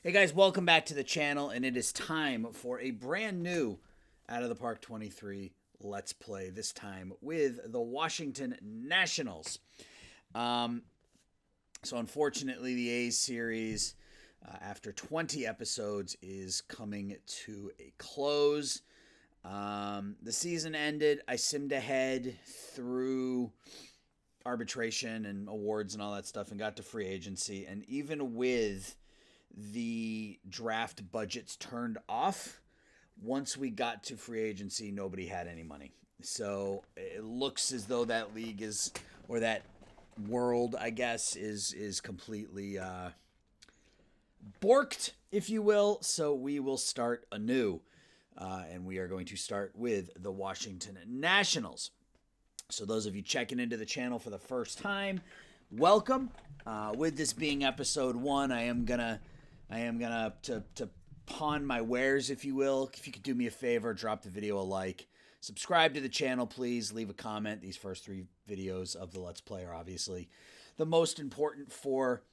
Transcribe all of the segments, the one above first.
Hey guys, welcome back to the channel, and it is time for a brand new Out of the Park 23 Let's Play, this time with the Washington Nationals. So unfortunately, the A's series, after 20 episodes, is coming to a close. The season ended. I simmed ahead through arbitration and awards and all that stuff and got to free agency, and even with the draft budgets turned off, once we got to free agency, nobody had any money. So it looks as though that league is, or that world, I guess, is completely borked, if you will. So we will start anew. And we are going to start with the Washington Nationals. So those of you checking into the channel for the first time, welcome. With this being episode 1, I am gonna to pawn my wares, if you will. If you could do me a favor, drop the video a like, subscribe to the channel, please. Leave a comment. These first 3 videos of the Let's Play are obviously the most important for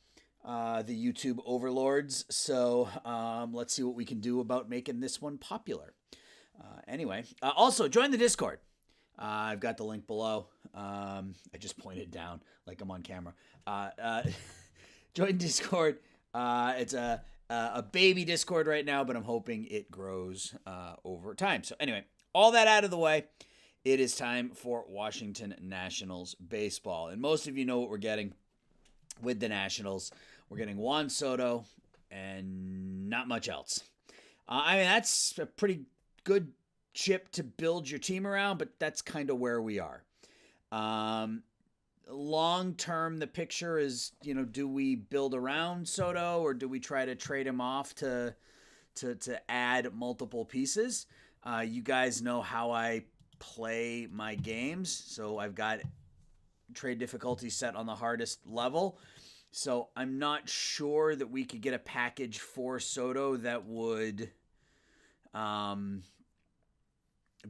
the YouTube overlords. So let's see what we can do about making this one popular. Anyway, also join the Discord. I've got the link below. I just pointed down like I'm on camera. Join Discord. It's a baby Discord right now, but I'm hoping it grows over time. So anyway, all that out of the way, it is time for Washington Nationals baseball. And most of you know what we're getting with the Nationals. We're getting Juan Soto and not much else. I mean, that's a pretty good chip to build your team around, but that's kind of where we are. Long term, the picture is, do we build around Soto or do we try to trade him off to add multiple pieces? You guys know how I play my games, so I've got trade difficulty set on the hardest level. So I'm not sure that we could get a package for Soto that would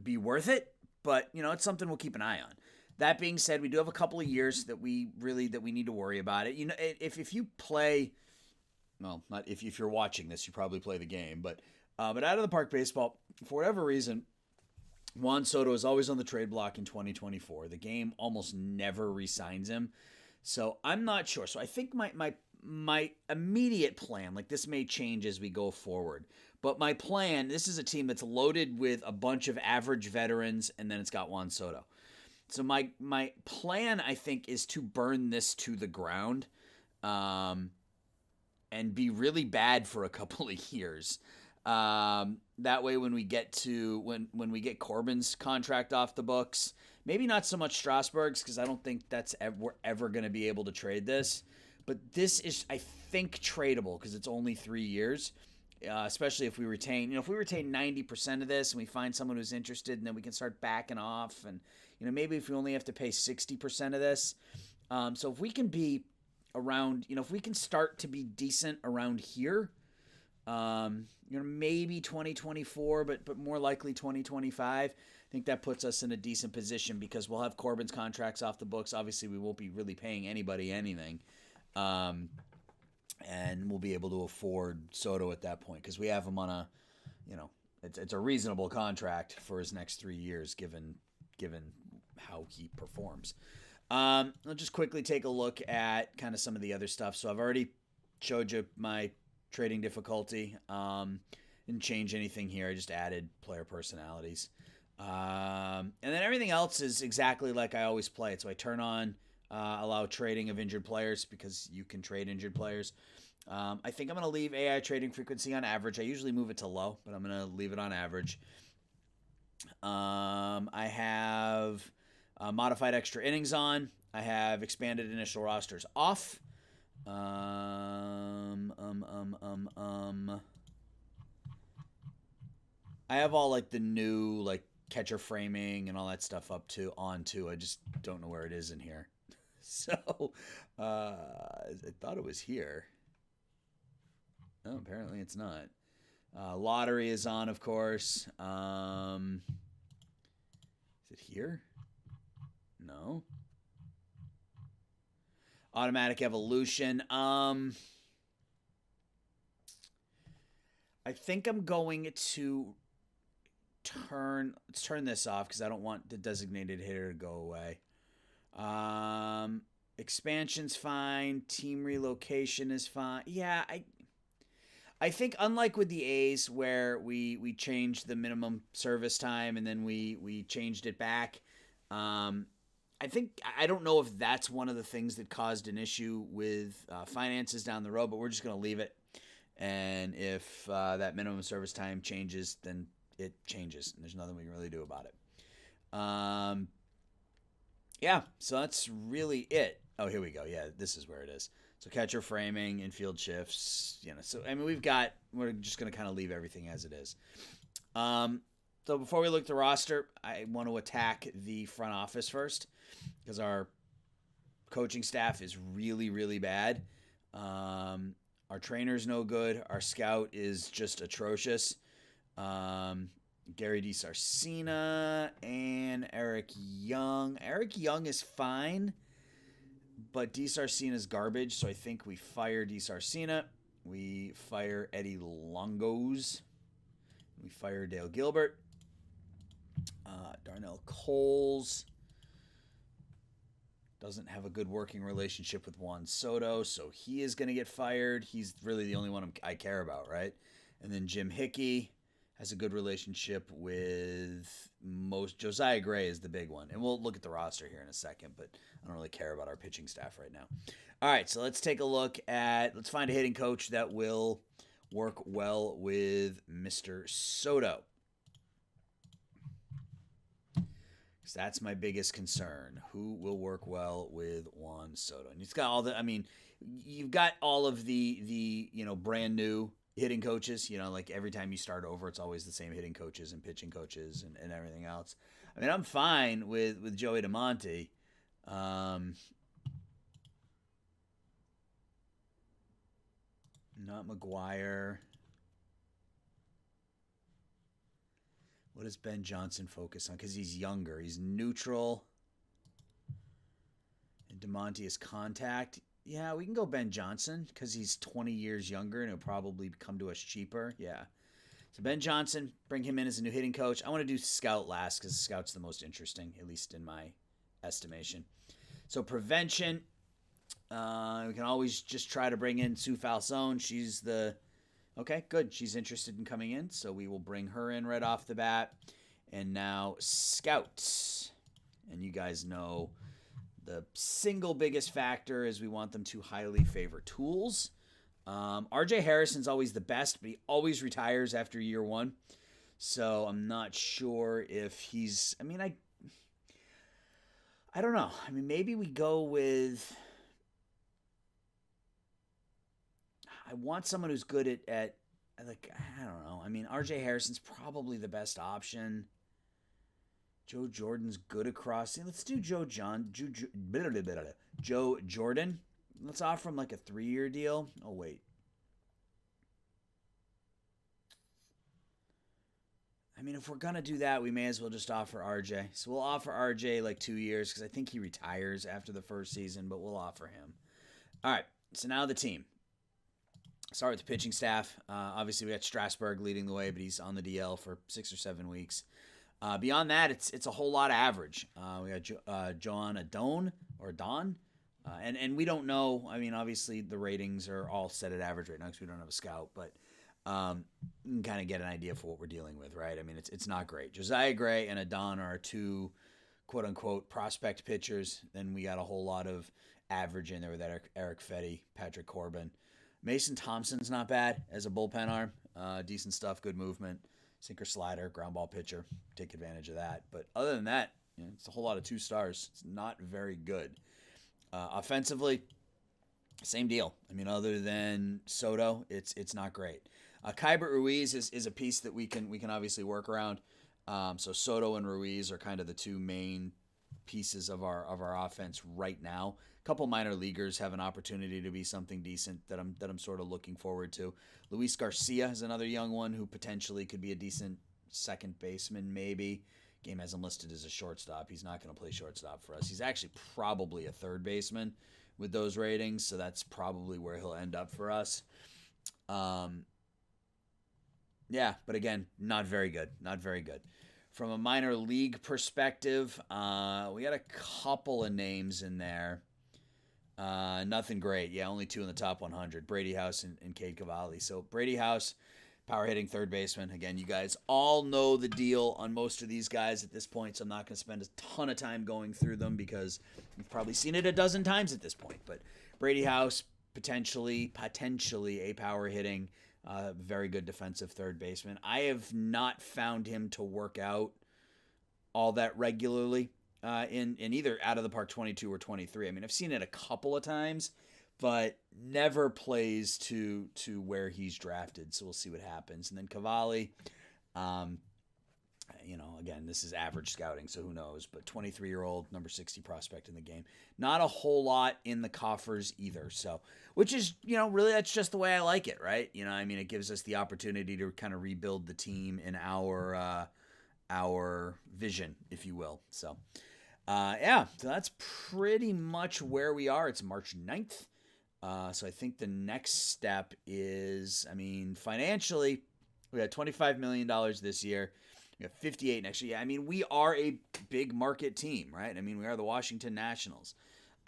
be worth it, but it's something we'll keep an eye on. That being said, we do have a couple of years that we need to worry about it. If you play, well, not if you're watching this, you probably play the game, but out of the park baseball, for whatever reason, Juan Soto is always on the trade block in 2024. The game almost never re-signs him, so I'm not sure. So I think my immediate plan, like this may change as we go forward, but my plan, this is a team that's loaded with a bunch of average veterans, and then it's got Juan Soto. So my plan, I think, is to burn this to the ground and be really bad for a couple of years. That way when we get to when we get Corbin's contract off the books, maybe not so much Strasburg's, because I don't think we're ever going to be able to trade this. But this is, I think, tradable because it's only 3 years. Especially if we retain, if we retain 90% of this and we find someone who's interested, and then we can start backing off, and maybe if we only have to pay 60% of this. So if we can be around, if we can start to be decent around here, maybe 2024, but more likely 2025. I think that puts us in a decent position because we'll have Corbin's contracts off the books. Obviously, we won't be really paying anybody anything. And we'll be able to afford Soto at that point because we have him on a, it's a reasonable contract for his next 3 years given how he performs. I'll just quickly take a look at kind of some of the other stuff. So I've already showed you my trading difficulty. Didn't change anything here. I just added player personalities. And then everything else is exactly like I always play it. So I turn on allow trading of injured players because you can trade injured players. I think I'm going to leave AI trading frequency on average. I usually move it to low, but I'm going to leave it on average. I have modified extra innings on. I have expanded initial rosters off. I have all like the new like catcher framing and all that stuff on too. I just don't know where it is in here. So I thought it was here. Oh, apparently it's not. Lottery is on, of course. Is it here? No. Automatic evolution. I think I'm going to let's turn this off because I don't want the designated hitter to go away. Expansion's fine. Team relocation is fine. Yeah, I think unlike with the A's where we changed the minimum service time and then we changed it back. I think I don't know if that's one of the things that caused an issue with finances down the road, but we're just going to leave it. And if that minimum service time changes, then it changes, and there's nothing we can really do about it. Yeah, so that's really it. Oh, here we go. Yeah, this is where it is. So catcher framing, infield shifts, So I mean, we're just going to kind of leave everything as it is. So before we look at the roster, I want to attack the front office first because our coaching staff is really, really bad. Our trainer's no good. Our scout is just atrocious. Gary DiSarcina and Eric Young. Eric Young is fine, but DiSarcina's garbage, so I think we fire DiSarcina. We fire Eddie Longos. We fire Dale Gilbert. Darnell Coles doesn't have a good working relationship with Juan Soto, so he is going to get fired. He's really the only one I care about, right? And then Jim Hickey has a good relationship with Josiah Gray is the big one. And we'll look at the roster here in a second, but I don't really care about our pitching staff right now. All right, so let's take a look let's find a hitting coach that will work well with Mr. Soto. Because that's my biggest concern. Who will work well with Juan Soto? And he's got you've got all of the brand new hitting coaches, like every time you start over, it's always the same hitting coaches and pitching coaches and everything else. I mean, I'm fine with Joey DeMonte. Not McGuire. What does Ben Johnson focus on? Because he's younger. He's neutral. And DeMonte is contact. Yeah, we can go Ben Johnson because he's 20 years younger and he'll probably come to us cheaper. Yeah. So Ben Johnson, bring him in as a new hitting coach. I want to do Scout last because Scout's the most interesting, at least in my estimation. So prevention, we can always just try to bring in Sue Falsone. Okay, good. She's interested in coming in, so we will bring her in right off the bat. And now Scouts. And you guys know the single biggest factor is we want them to highly favor tools. RJ Harrison's always the best, but he always retires after year one. So I'm not sure if he's... I don't know. Maybe we go with... I want someone who's good at I don't know. RJ Harrison's probably the best option. Joe Jordan's good across. Let's do Joe Jordan. Let's offer him like a 3-year deal. Oh, wait. If we're going to do that, we may as well just offer RJ. So we'll offer RJ like 2 years because I think he retires after the first season, but we'll offer him. All right, so now the team. Start with the pitching staff. Obviously, we got Strasburg leading the way, but he's on the DL for 6 or 7 weeks. Beyond that, it's a whole lot of average. We got John Adon, and we don't know. Obviously, the ratings are all set at average right now because we don't have a scout, but you can kind of get an idea for what we're dealing with, right? It's not great. Josiah Gray and Adon are 2 quote-unquote prospect pitchers. Then we got a whole lot of average in there with Eric Fetty, Patrick Corbin. Mason Thompson's not bad as a bullpen arm. Decent stuff, good movement. Sinker slider, ground ball pitcher. Take advantage of that. But other than that, it's a whole lot of 2 stars. It's not very good. Offensively, same deal. Other than Soto, it's not great. Keibert Ruiz is a piece that we can obviously work around. So Soto and Ruiz are kind of the 2 main pieces of our offense right now. A couple minor leaguers have an opportunity to be something decent that I'm sort of looking forward to. Luis Garcia is another young one who potentially could be a decent second baseman, maybe. Game has him listed as a shortstop. He's not going to play shortstop for us. He's actually probably a third baseman with those ratings, so that's probably where he'll end up for us. Yeah, but again, not very good. Not very good. From a minor league perspective, we got a couple of names in there. Nothing great. Yeah, only two in the top 100. Brady House and Cade Cavalli. So Brady House, power hitting third baseman. Again, you guys all know the deal on most of these guys at this point, so I'm not going to spend a ton of time going through them because you've probably seen it a dozen times at this point. But Brady House, potentially a power hitting, very good defensive third baseman. I have not found him to work out all that regularly in either out of the park 22 or 23. I mean, I've seen it a couple of times, but never plays to where he's drafted. So we'll see what happens. And then Cavalli, um, again, this is average scouting, so who knows? But 23-year-old, number 60 prospect in the game. Not a whole lot in the coffers either. So, which is, really that's just the way I like it, right? I mean, it gives us the opportunity to kind of rebuild the team in our vision, if you will. So, so that's pretty much where we are. It's March 9th. So I think the next step is, financially, we got $25 million this year. We have 58 next year. Yeah, we are a big market team, right? We are the Washington Nationals.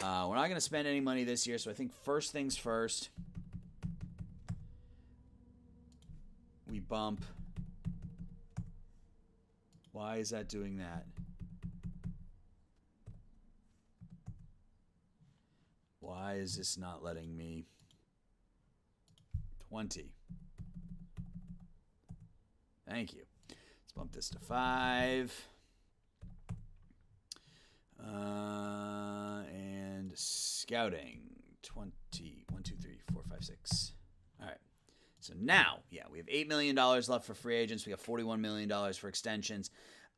We're not going to spend any money this year, so I think first things first, we bump. Why is that doing that? Why is this not letting me? 20. Thank you. Let's bump this to 5. And scouting. 20. 1, 2, 3, 4, 5, 6. All right. So now, we have $8 million left for free agents. We have $41 million for extensions.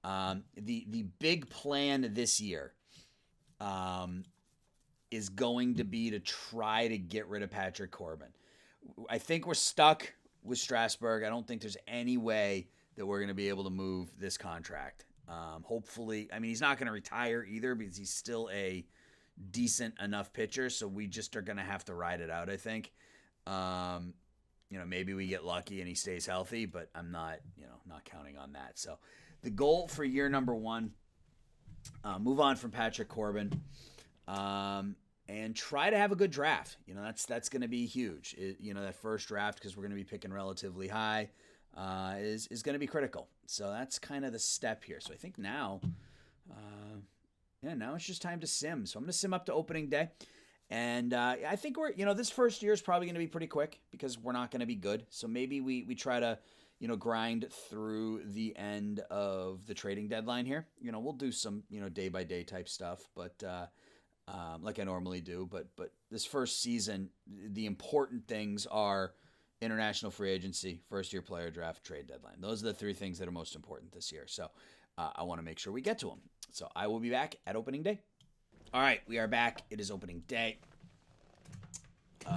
The big plan this year is going to be to try to get rid of Patrick Corbin. I think we're stuck with Strasburg. I don't think there's any way that we're going to be able to move this contract. Hopefully, he's not going to retire either because he's still a decent enough pitcher, so we just are going to have to ride it out, I think. Maybe we get lucky and he stays healthy, but I'm not counting on that. So the goal for year number 1, move on from Patrick Corbin. And try to have a good draft. That's going to be huge. That first draft, because we're going to be picking relatively high, is going to be critical. So that's kind of the step here. So I think now, now it's just time to sim. So I'm going to sim up to opening day. And I think we're, this first year is probably going to be pretty quick because we're not going to be good. So maybe we try to, grind through the end of the trading deadline here. We'll do some, day-by-day type stuff, but like I normally do. But this first season, the important things are international free agency, first-year player draft, trade deadline. Those are the 3 things that are most important this year. So I want to make sure we get to them. So I will be back at opening day. All right, we are back. It is opening day. It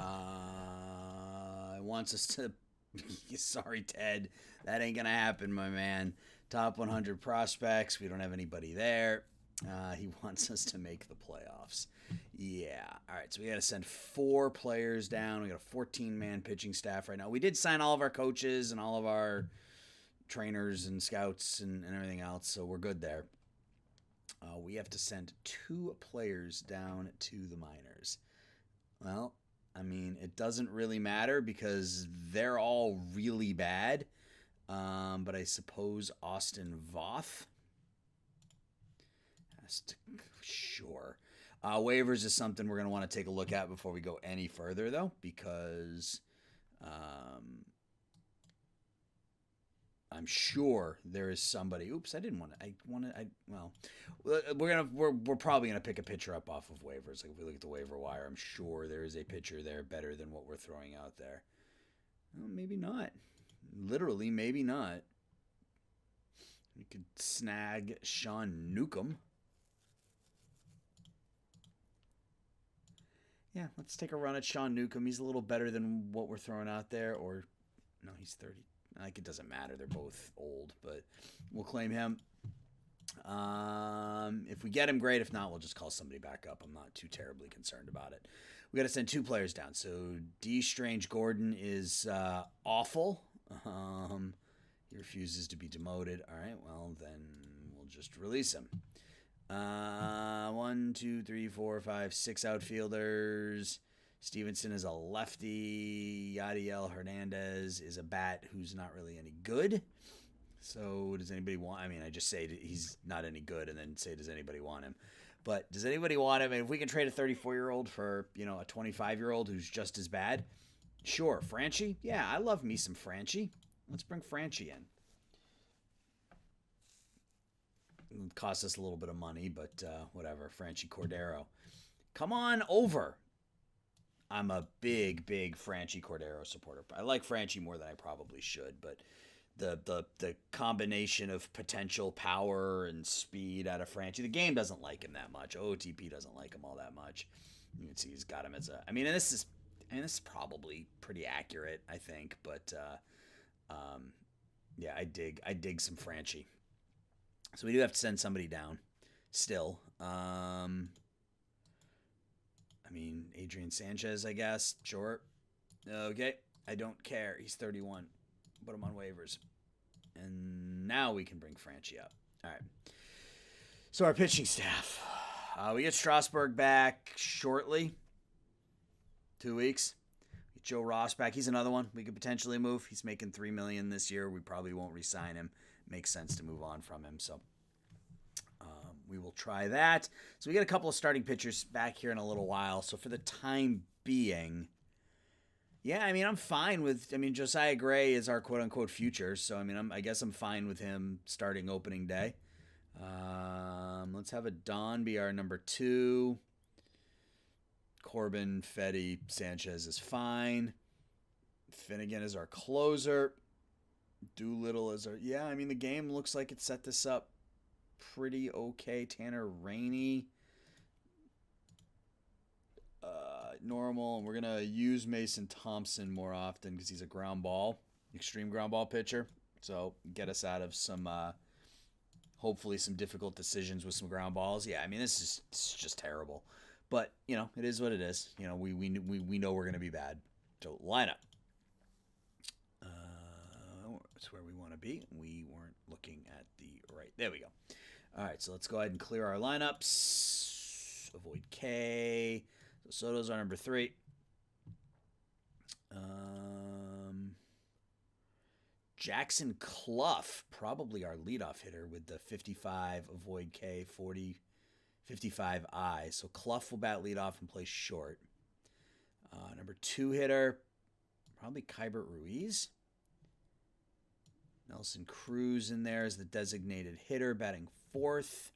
wants us to... Sorry, Ted. That ain't going to happen, my man. Top 100 prospects. We don't have anybody there. He wants us to make the playoffs. Yeah. All right, so we got to send 4 players down. We got a 14-man pitching staff right now. We did sign all of our coaches and all of our trainers and scouts and everything else, so we're good there. We have to send 2 players down to the minors. Well, it doesn't really matter because they're all really bad. But I suppose Austin Voth has to... Sure. Waivers is something we're going to want to take a look at before we go any further, though, because... I'm sure there is somebody. Oops, I didn't want to. We're probably gonna pick a pitcher up off of waivers. Like if we look at the waiver wire, I'm sure there is a pitcher there better than what we're throwing out there. Well, maybe not. Literally, maybe not. We could snag Sean Newcomb. Yeah, let's take a run at Sean Newcomb. He's a little better than what we're throwing out there. Or no, he's 30. Like it doesn't matter. They're both old, but we'll claim him. If we get him, great. If not, we'll just call somebody back up. I'm not too terribly concerned about it. We got to send 2 players down. So D. Strange Gordon is awful. refuses to be demoted. All right, well, then we'll just release him. 1, 2, 3, 4, 5, 6 outfielders. Stevenson is a lefty. Yadiel Hernandez is a bat who's not really any good. So does anybody want? I mean, I just say he's not any good and then say, does anybody want him? But does anybody want him? And if we can trade a 34-year-old for, a 25-year-old who's just as bad, sure. Franchi? Yeah, I love me some Franchi. Let's bring Franchi in. It costs us a little bit of money, but whatever. Franchi Cordero. Come on over. I'm a big, big Franchi Cordero supporter. I like Franchi more than I probably should, but the combination of potential power and speed out of Franchi, the game doesn't like him that much. OTP doesn't like him all that much. You can see he's got him as a. And this is probably pretty accurate, I think, but yeah, I dig some Franchi. So we do have to send somebody down still. Adrian Sanchez, I guess. Sure. Okay. I don't care. He's 31. Put him on waivers. And now we can bring Franchi up. All right. So our pitching staff. We get Strasburg back shortly. 2 weeks. We get Joe Ross back. He's another one we could potentially move. He's making $3 million this year. We probably won't re-sign him. Makes sense to move on from him. So we will try that. So we get a couple of starting pitchers back here in a little while. So for the time being, yeah, I'm fine with. Josiah Gray is our quote-unquote future. So I guess I'm fine with him starting opening day. Let's have a Don be our number 2. Corbin, Fetty, Sanchez is fine. Finnegan is our closer. Doolittle is our. Yeah, the game looks like it set this up pretty okay. Tanner Rainey, normal, and we're gonna use Mason Thompson more often because he's a extreme ground ball pitcher. So get us out of some, hopefully some difficult decisions with some ground balls. Yeah, this is just terrible, but it is what it is. We know we're gonna be bad. So lineup. That's where we want to be. We weren't looking at the right. There we go. All right, so let's go ahead and clear our lineups. Avoid K. So Soto's our number 3. Jackson Clough, probably our leadoff hitter with the 55 avoid K, 40, 55 I. So Clough will bat leadoff and play short. Number 2 hitter, probably Kybert Ruiz. Nelson Cruz in there as the designated hitter, batting 4th.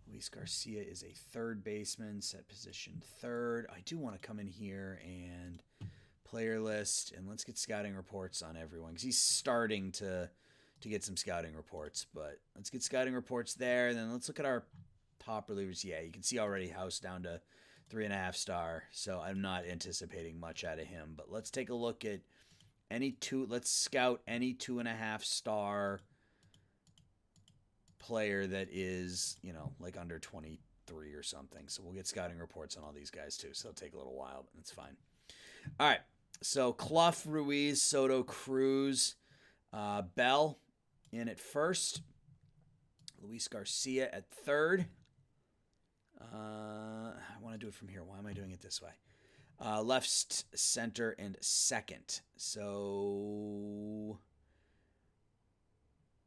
Luis Garcia is a third baseman, set position 3rd. I do want to come in here and player list, and let's get scouting reports on everyone because he's starting to get some scouting reports. But let's get scouting reports there, and then let's look at our top relievers. Yeah, you can see already House down to 3.5 star, so I'm not anticipating much out of him. But let's take a look at let's scout any 2.5 star player that is, like under 23 or something. So we'll get scouting reports on all these guys too. So it'll take a little while, but that's fine. All right. So Clough, Ruiz, Soto, Cruz, Bell in at first. Luis Garcia at 3rd. I want to do it from here. Why am I doing it this way? Left, center, and 2nd. So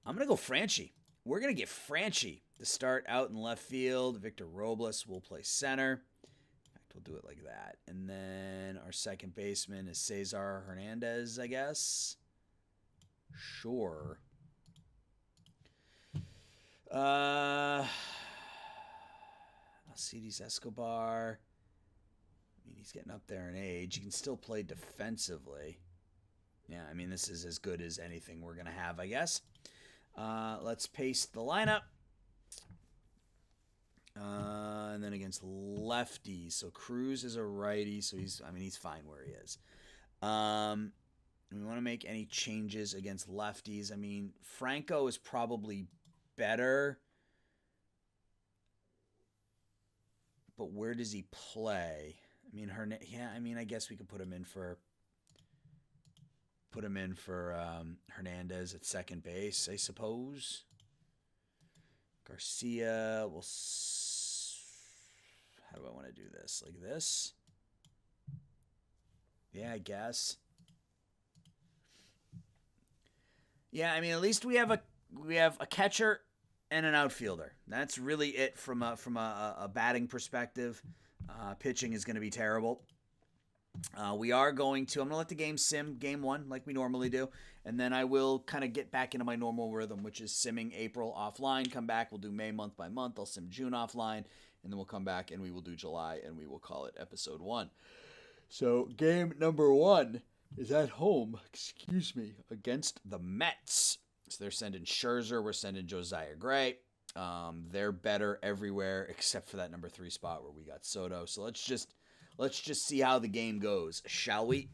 I'm going to go Franchi. We're going to get Franchi to start out in left field. Victor Robles will play center. In fact, we'll do it like that. And then our second baseman is Cesar Hernandez, I guess. Sure. Alcides Escobar. He's getting up there in age. He can still play defensively. Yeah, this is as good as anything we're going to have, I guess. Let's paste the lineup. And then against lefties. So Cruz is a righty, so he's fine where he is. We want to make any changes against lefties. Franco is probably better. But where does he play? I guess we could put him put him in for Hernandez at second base, I suppose. Garcia will... How do I want to do this? Like this? Yeah, I guess. Yeah, I mean, at least we have a catcher and an outfielder. That's really it from a batting perspective. Pitching is going to be terrible. We are going to... I'm going to let the game sim game one like we normally do, and then I will kind of get back into my normal rhythm, which is simming April offline, come back, we'll do May month by month, I'll sim June offline, and then we'll come back and we will do July, and we will call it episode 1. So game number 1 is at home, against the Mets. So they're sending Scherzer, we're sending Josiah Gray. They're better everywhere except for that number 3 spot where we got Soto. So let's just see how the game goes, shall we?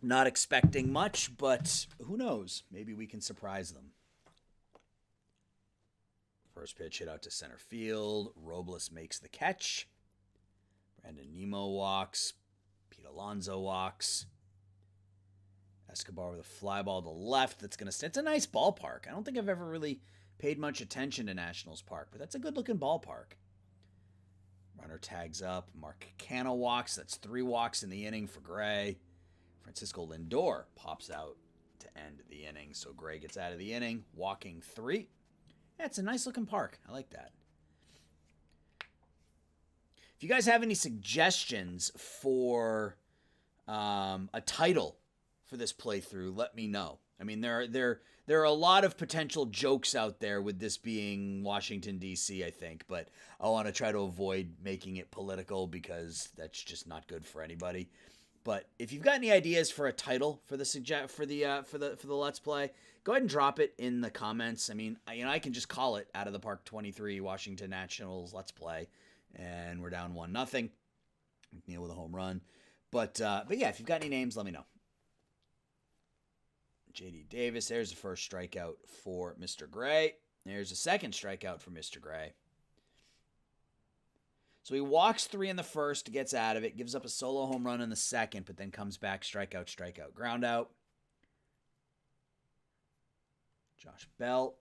Not expecting much, but who knows? Maybe we can surprise them. First pitch hit out to center field. Robles makes the catch. Brandon Nimmo walks. Pete Alonso walks. Escobar with a fly ball to left. That's going to... It's a nice ballpark. I don't think I've ever really paid much attention to Nationals Park, but that's a good-looking ballpark. Runner tags up. Mark Canha walks. That's 3 walks in the inning for Gray. Francisco Lindor pops out to end the inning. So Gray gets out of the inning, walking 3. Yeah, it's a nice-looking park. I like that. If you guys have any suggestions for a title for this playthrough, let me know. I mean, there are a lot of potential jokes out there with this being Washington, D.C., I think, but I want to try to avoid making it political because that's just not good for anybody. But if you've got any ideas for a title for the Let's Play, go ahead and drop it in the comments. I mean, I can just call it Out of the Park 23 Washington Nationals Let's Play, and we're down 1-0. McNeil with a home run. But yeah, if you've got any names, let me know. J.D. Davis, there's the first strikeout for Mr. Gray. There's a second strikeout for Mr. Gray. So he walks 3 in the first, gets out of it, gives up a solo home run in the second, but then comes back, strikeout, ground out. Josh Bell.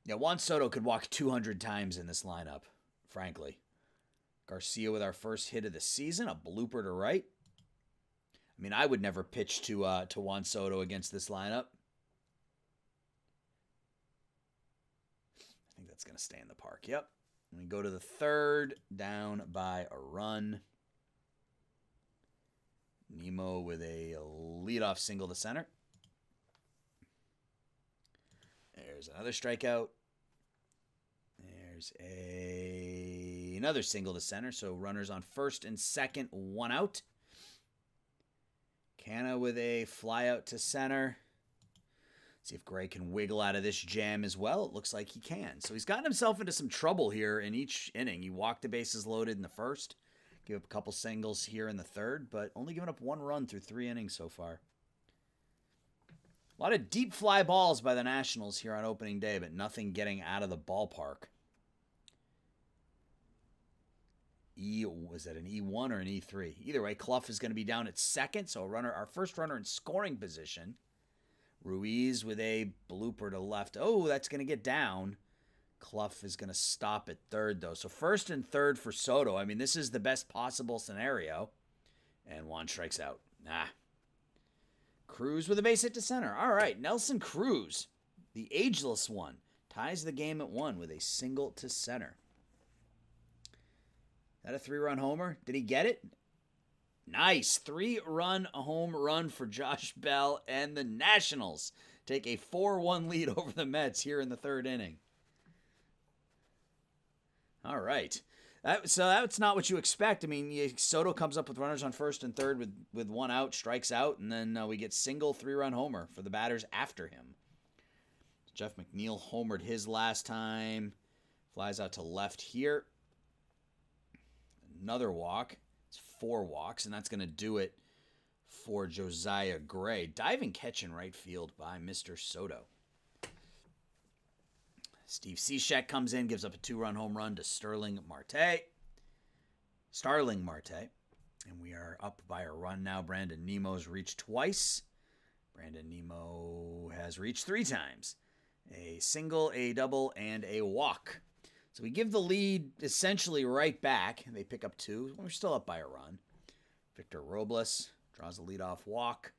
Yeah, Juan Soto could walk 200 times in this lineup, frankly. Garcia with our first hit of the season, a blooper to right. I mean, I would never pitch to Juan Soto against this lineup. I think that's going to stay in the park. Yep. And we go to the third, down by a run. Nimmo with a leadoff single to center. There's another strikeout. There's another single to center. So runners on first and second, 1 out. Canha with a fly out to center. See if Gray can wiggle out of this jam as well. It looks like he can. So he's gotten himself into some trouble here in each inning. He walked the bases loaded in the first. Gave up a couple singles here in the third, but only given up 1 run through 3 innings so far. A lot of deep fly balls by the Nationals here on opening day, but nothing getting out of the ballpark. Was that an E1 or an E3? Either way, Clough is going to be down at second, so our first runner in scoring position. Ruiz with a blooper to left. Oh, that's going to get down. Clough is going to stop at third, though. So first and third for Soto. I mean, this is the best possible scenario. And Juan strikes out. Cruz with a base hit to center. All right, Nelson Cruz, the ageless one, ties the game at 1 with a single to center. That a 3-run homer? Did he get it? Nice. 3-run home run for Josh Bell, and the Nationals take a 4-1 lead over the Mets here in the third inning. All right. So that's not what you expect. I mean, Soto comes up with runners on first and third with 1 out, strikes out, and then we get single 3-run homer for the batters after him. Jeff McNeil homered his last time. Flies out to left here. Another walk. It's 4 walks, and that's going to do it for Josiah Gray. Diving catch in right field by Mr. Soto. Steve Cishek comes in, gives up a 2-run home run to Sterling Marte. Starling Marte. And we are up by a run now. Brandon Nemo's reached twice. Brandon Nemo has reached 3 times. A single, a double, and a walk. So we give the lead essentially right back. They pick up 2. We're still up by a run. Victor Robles draws a leadoff walk.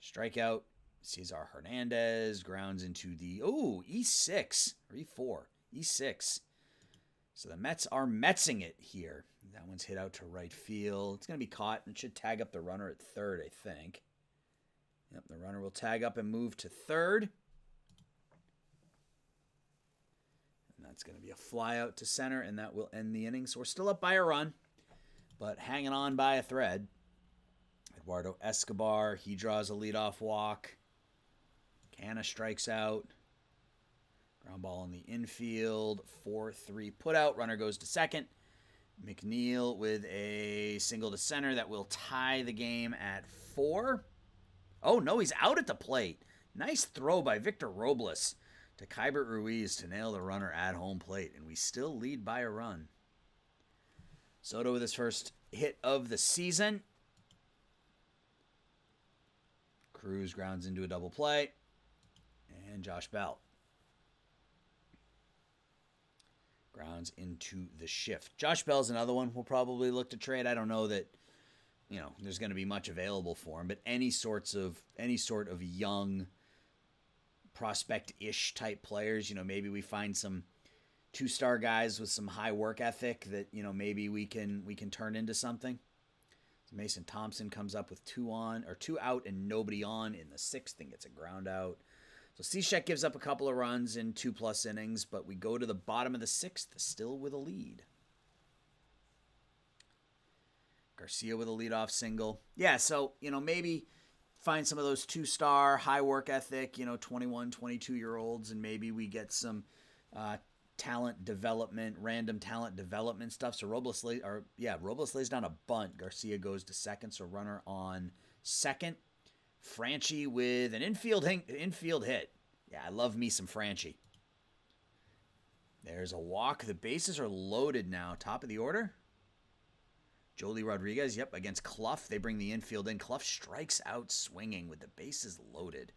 Strikeout. Cesar Hernandez grounds into the, E6 or E4. E6. So the Mets are Metsing it here. That one's hit out to right field. It's going to be caught and it should tag up the runner at third, I think. Yep, the runner will tag up and move to third. And that's going to be a fly out to center, and that will end the inning. So we're still up by a run, but hanging on by a thread. Eduardo Escobar, he draws a leadoff walk. Canna strikes out. Ground ball in the infield. 4-3 put out. Runner goes to second. McNeil with a single to center that will tie the game at 4. Oh, no, he's out at the plate. Nice throw by Victor Robles to Keibert Ruiz to nail the runner at home plate, and we still lead by a run. Soto with his first hit of the season. Cruz grounds into a double play, and Josh Bell grounds into the shift. Josh Bell's another one we'll probably look to trade. I don't know that there's going to be much available for him, but any sort of young prospect-ish type players, maybe we find some 2-star guys with some high work ethic that, maybe we can turn into something. So Mason Thompson comes up with 2 out and nobody on in the 6th and gets a ground out. So Cishek gives up a couple of runs in 2+ innings, but we go to the bottom of the 6th still with a lead. Garcia with a leadoff single. Yeah, so, maybe find some of those 2-star, high work ethic, 21, 22-year-olds, and maybe we get some random talent development stuff. So Robles lays down a bunt. Garcia goes to second, so runner on second. Franchi with an infield hit. Yeah, I love me some Franchi. There's a walk. The bases are loaded now. Top of the order. Joely Rodriguez, against Clough. They bring the infield in. Clough strikes out swinging with the bases loaded.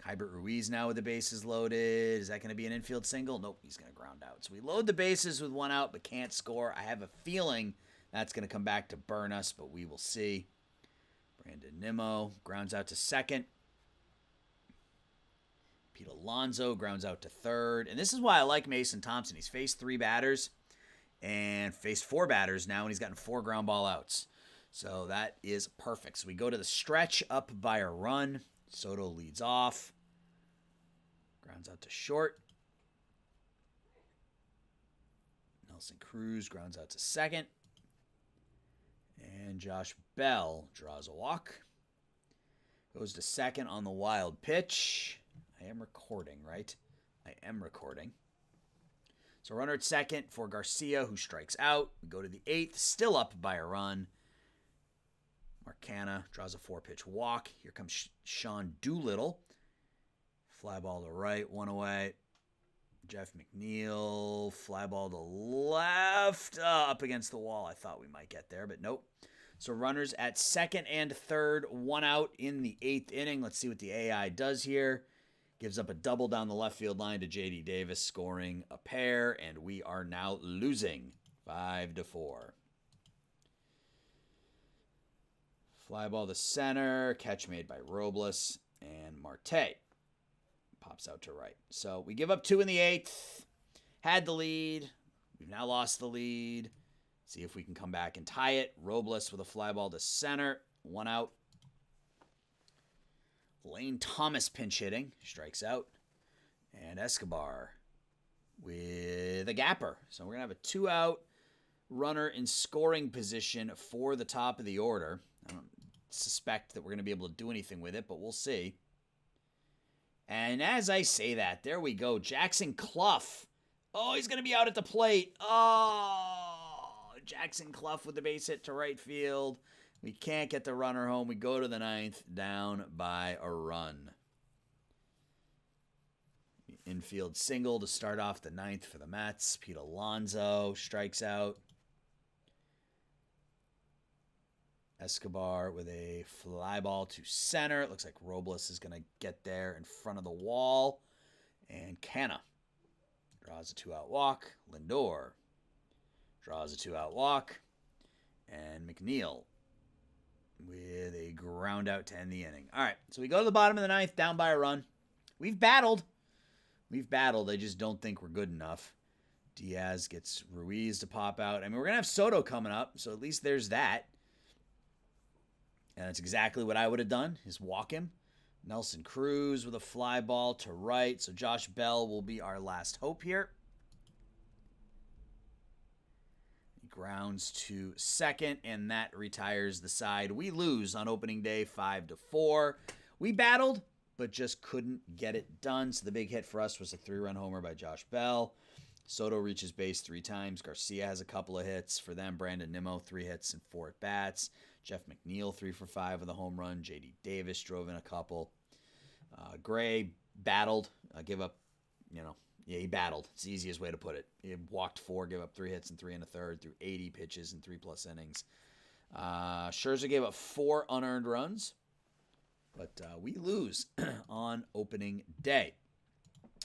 Keibert Ruiz now with the bases loaded. Is that going to be an infield single? Nope, he's going to ground out. So we load the bases with 1 out but can't score. I have a feeling that's going to come back to burn us, but we will see. Brandon Nimmo grounds out to second. Pete Alonso grounds out to third. And this is why I like Mason Thompson. He's faced 3 batters and faced 4 batters now, and he's gotten 4 ground ball outs. So that is perfect. So we go to the stretch up by a run. Soto leads off. Grounds out to short. Nelson Cruz grounds out to second. And Josh Bell draws a walk. Goes to second on the wild pitch. I am recording, right? I am recording. So runner at second for Garcia, who strikes out. We go to the 8th, still up by a run. Marcana draws a 4-pitch walk. Here comes Sean Doolittle. Fly ball to right, 1 away. Jeff McNeil, fly ball to left, up against the wall. I thought we might get there, but nope. So runners at second and third, 1 out in the 8th inning. Let's see what the AI does here. Gives up a double down the left field line to J.D. Davis, scoring a pair, and we are now losing 5-4. Fly ball to center, catch made by Robles, and Marte pops out to right. So we give up 2 in the 8th, had the lead. We've now lost the lead. See if we can come back and tie it. Robles with a fly ball to center, 1 out. Lane Thomas pinch hitting, strikes out. And Escobar with a gapper. So we're going to have a 2-out runner in scoring position for the top of the order. I don't suspect that we're going to be able to do anything with it, but we'll see. And as I say that, there we go. Jackson Clough. Oh, he's going to be out at the plate. Oh, Jackson Clough with the base hit to right field. We can't get the runner home. We go to the 9th, down by a run. Infield single to start off the 9th for the Mets. Pete Alonso strikes out. Escobar with a fly ball to center. It looks like Robles is going to get there in front of the wall. And Canna draws a 2-out walk. Lindor draws a 2-out walk. And McNeil with a ground out to end the inning. All right, so we go to the bottom of the ninth, down by a run. We've battled. I just don't think we're good enough. Diaz gets Ruiz to pop out. I mean, we're going to have Soto coming up, so at least there's that. And that's exactly what I would have done, is walk him. Nelson Cruz with a fly ball to right. So Josh Bell will be our last hope here. He grounds to second, and that retires the side. We lose on opening day 5-4. We battled, but just couldn't get it done. So the big hit for us was a 3-run homer by Josh Bell. Soto reaches base 3 times. Garcia has a couple of hits for them. Brandon Nimmo, 3 hits and 4 at-bats. Jeff McNeil, 3 for 5 with a home run. J.D. Davis drove in a couple. Gray battled. Gave up, he battled. It's the easiest way to put it. He walked 4, gave up 3 hits and 3 1/3 through 80 pitches and 3+ innings. Scherzer gave up 4 unearned runs. But we lose on opening day.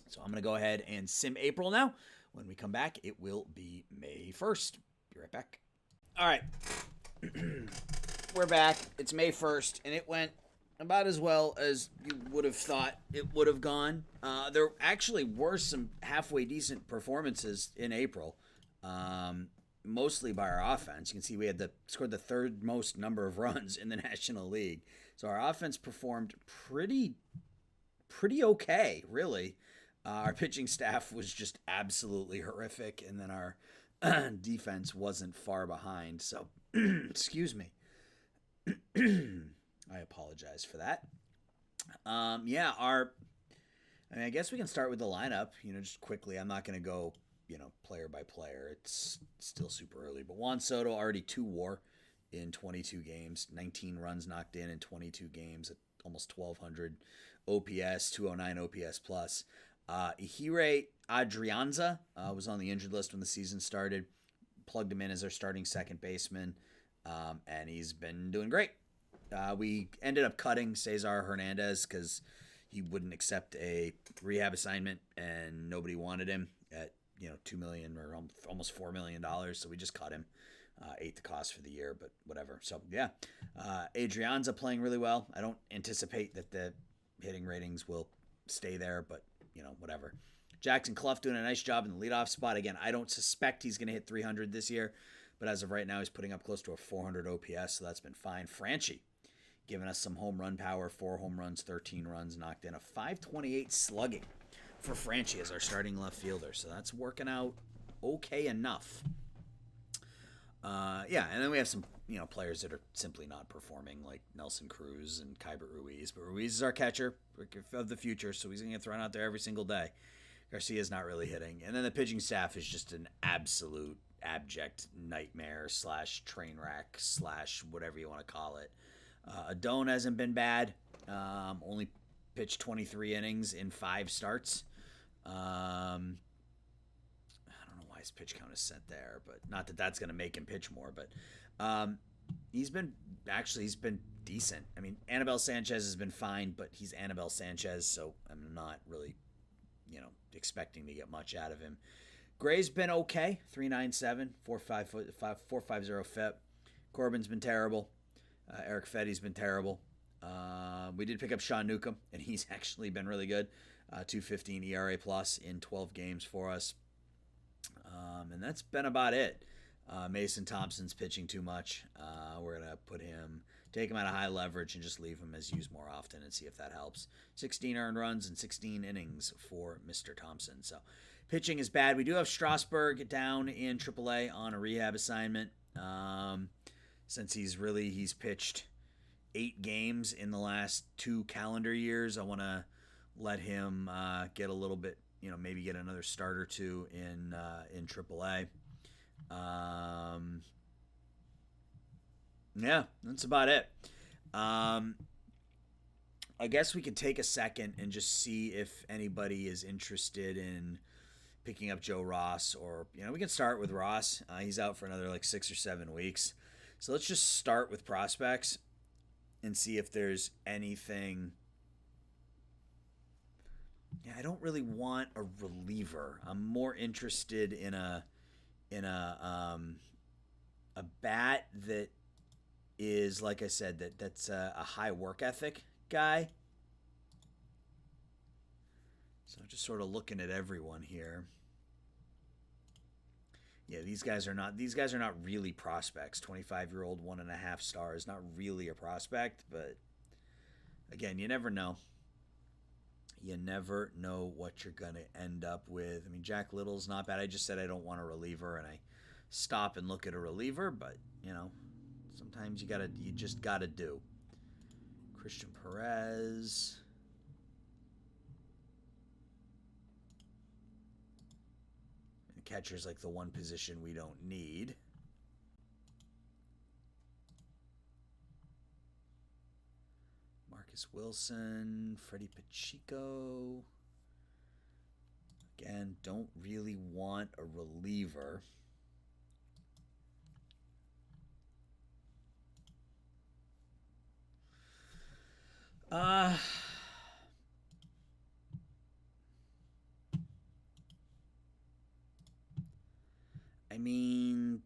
So I'm going to go ahead and sim April now. When we come back, it will be May 1st. Be right back. All right. We're back. It's May 1st, and it went about as well as you would have thought it would have gone. There actually were some halfway decent performances in April, mostly by our offense. You can see we had scored the 3rd most number of runs in the National League. So our offense performed pretty okay, really. Our pitching staff was just absolutely horrific, and then our defense wasn't far behind. So, excuse me. I apologize for that. I guess we can start with the lineup, just quickly. I'm not going to go, player by player. It's still super early. But Juan Soto already 2 WAR in 22 games, 19 runs knocked in 22 games at almost 1,200 OPS, 209 OPS plus. Ihire Adrianza was on the injured list when the season started. Plugged him in as our starting second baseman, and he's been doing great. We ended up cutting Cesar Hernandez because he wouldn't accept a rehab assignment, and nobody wanted him at $2 million or almost $4 million. So we just cut him, ate the cost for the year, but whatever. So yeah, Adrianza playing really well. I don't anticipate that the hitting ratings will stay there, but whatever. Jackson Clough doing a nice job in the leadoff spot. Again, I don't suspect he's going to hit 300 this year, but as of right now, he's putting up close to a 400 OPS, so that's been fine. Franchi giving us some home run power, 4 home runs, 13 runs, knocked in a 528 slugging for Franchi as our starting left fielder, so that's working out okay enough. And then we have some players that are simply not performing, like Nelson Cruz and Keibert Ruiz. But Ruiz is our catcher of the future, so he's going to get thrown out there every single day. Garcia's not really hitting. And then the pitching staff is just an absolute abject nightmare / train wreck / whatever you want to call it. Adone hasn't been bad. Only pitched 23 innings in 5 starts. I don't know why his pitch count is set there, but not that that's going to make him pitch more. But he's been decent. I mean, Anibal Sanchez has been fine, but he's Anibal Sanchez, so I'm not really, expecting to get much out of him. Gray's been okay, 3.97, 4.50 FIP. Corbin's been terrible. Eric Fetty's been terrible. We did pick up Sean Newcomb, and he's actually been really good. 2.15 ERA plus in 12 games for us. And that's been about it. Mason Thompson's pitching too much. We're going to take him out of high leverage and just leave him as used more often and see if that helps. 16 earned runs and 16 innings for Mr. Thompson. So pitching is bad. We do have Strasburg down in AAA on a rehab assignment. Since he's pitched 8 games in the last 2 calendar years, I want to let him get a little bit, maybe get another start or 2 in AAA. That's about it. I guess we could take a second and just see if anybody is interested in picking up Joe Ross, or we can start with Ross. He's out for another 6 or 7 weeks, So let's just start with prospects and see if there's anything. Yeah, I don't really want a reliever. I'm more interested in a bat that is, like I said, that's a high work ethic guy. So I'm just sort of looking at everyone here. Yeah, these guys are not really prospects. 25-year-old 1.5 star is not really a prospect, but again, you never know. You never know what you're gonna end up with. I mean, Jack Little's not bad. I just said I don't want a reliever, and I stop and look at a reliever, but sometimes you just gotta do. Christian Perez. And catcher's like the one position we don't need. Marcus Wilson, Freddie Pacheco. Again, don't really want a reliever. I mean,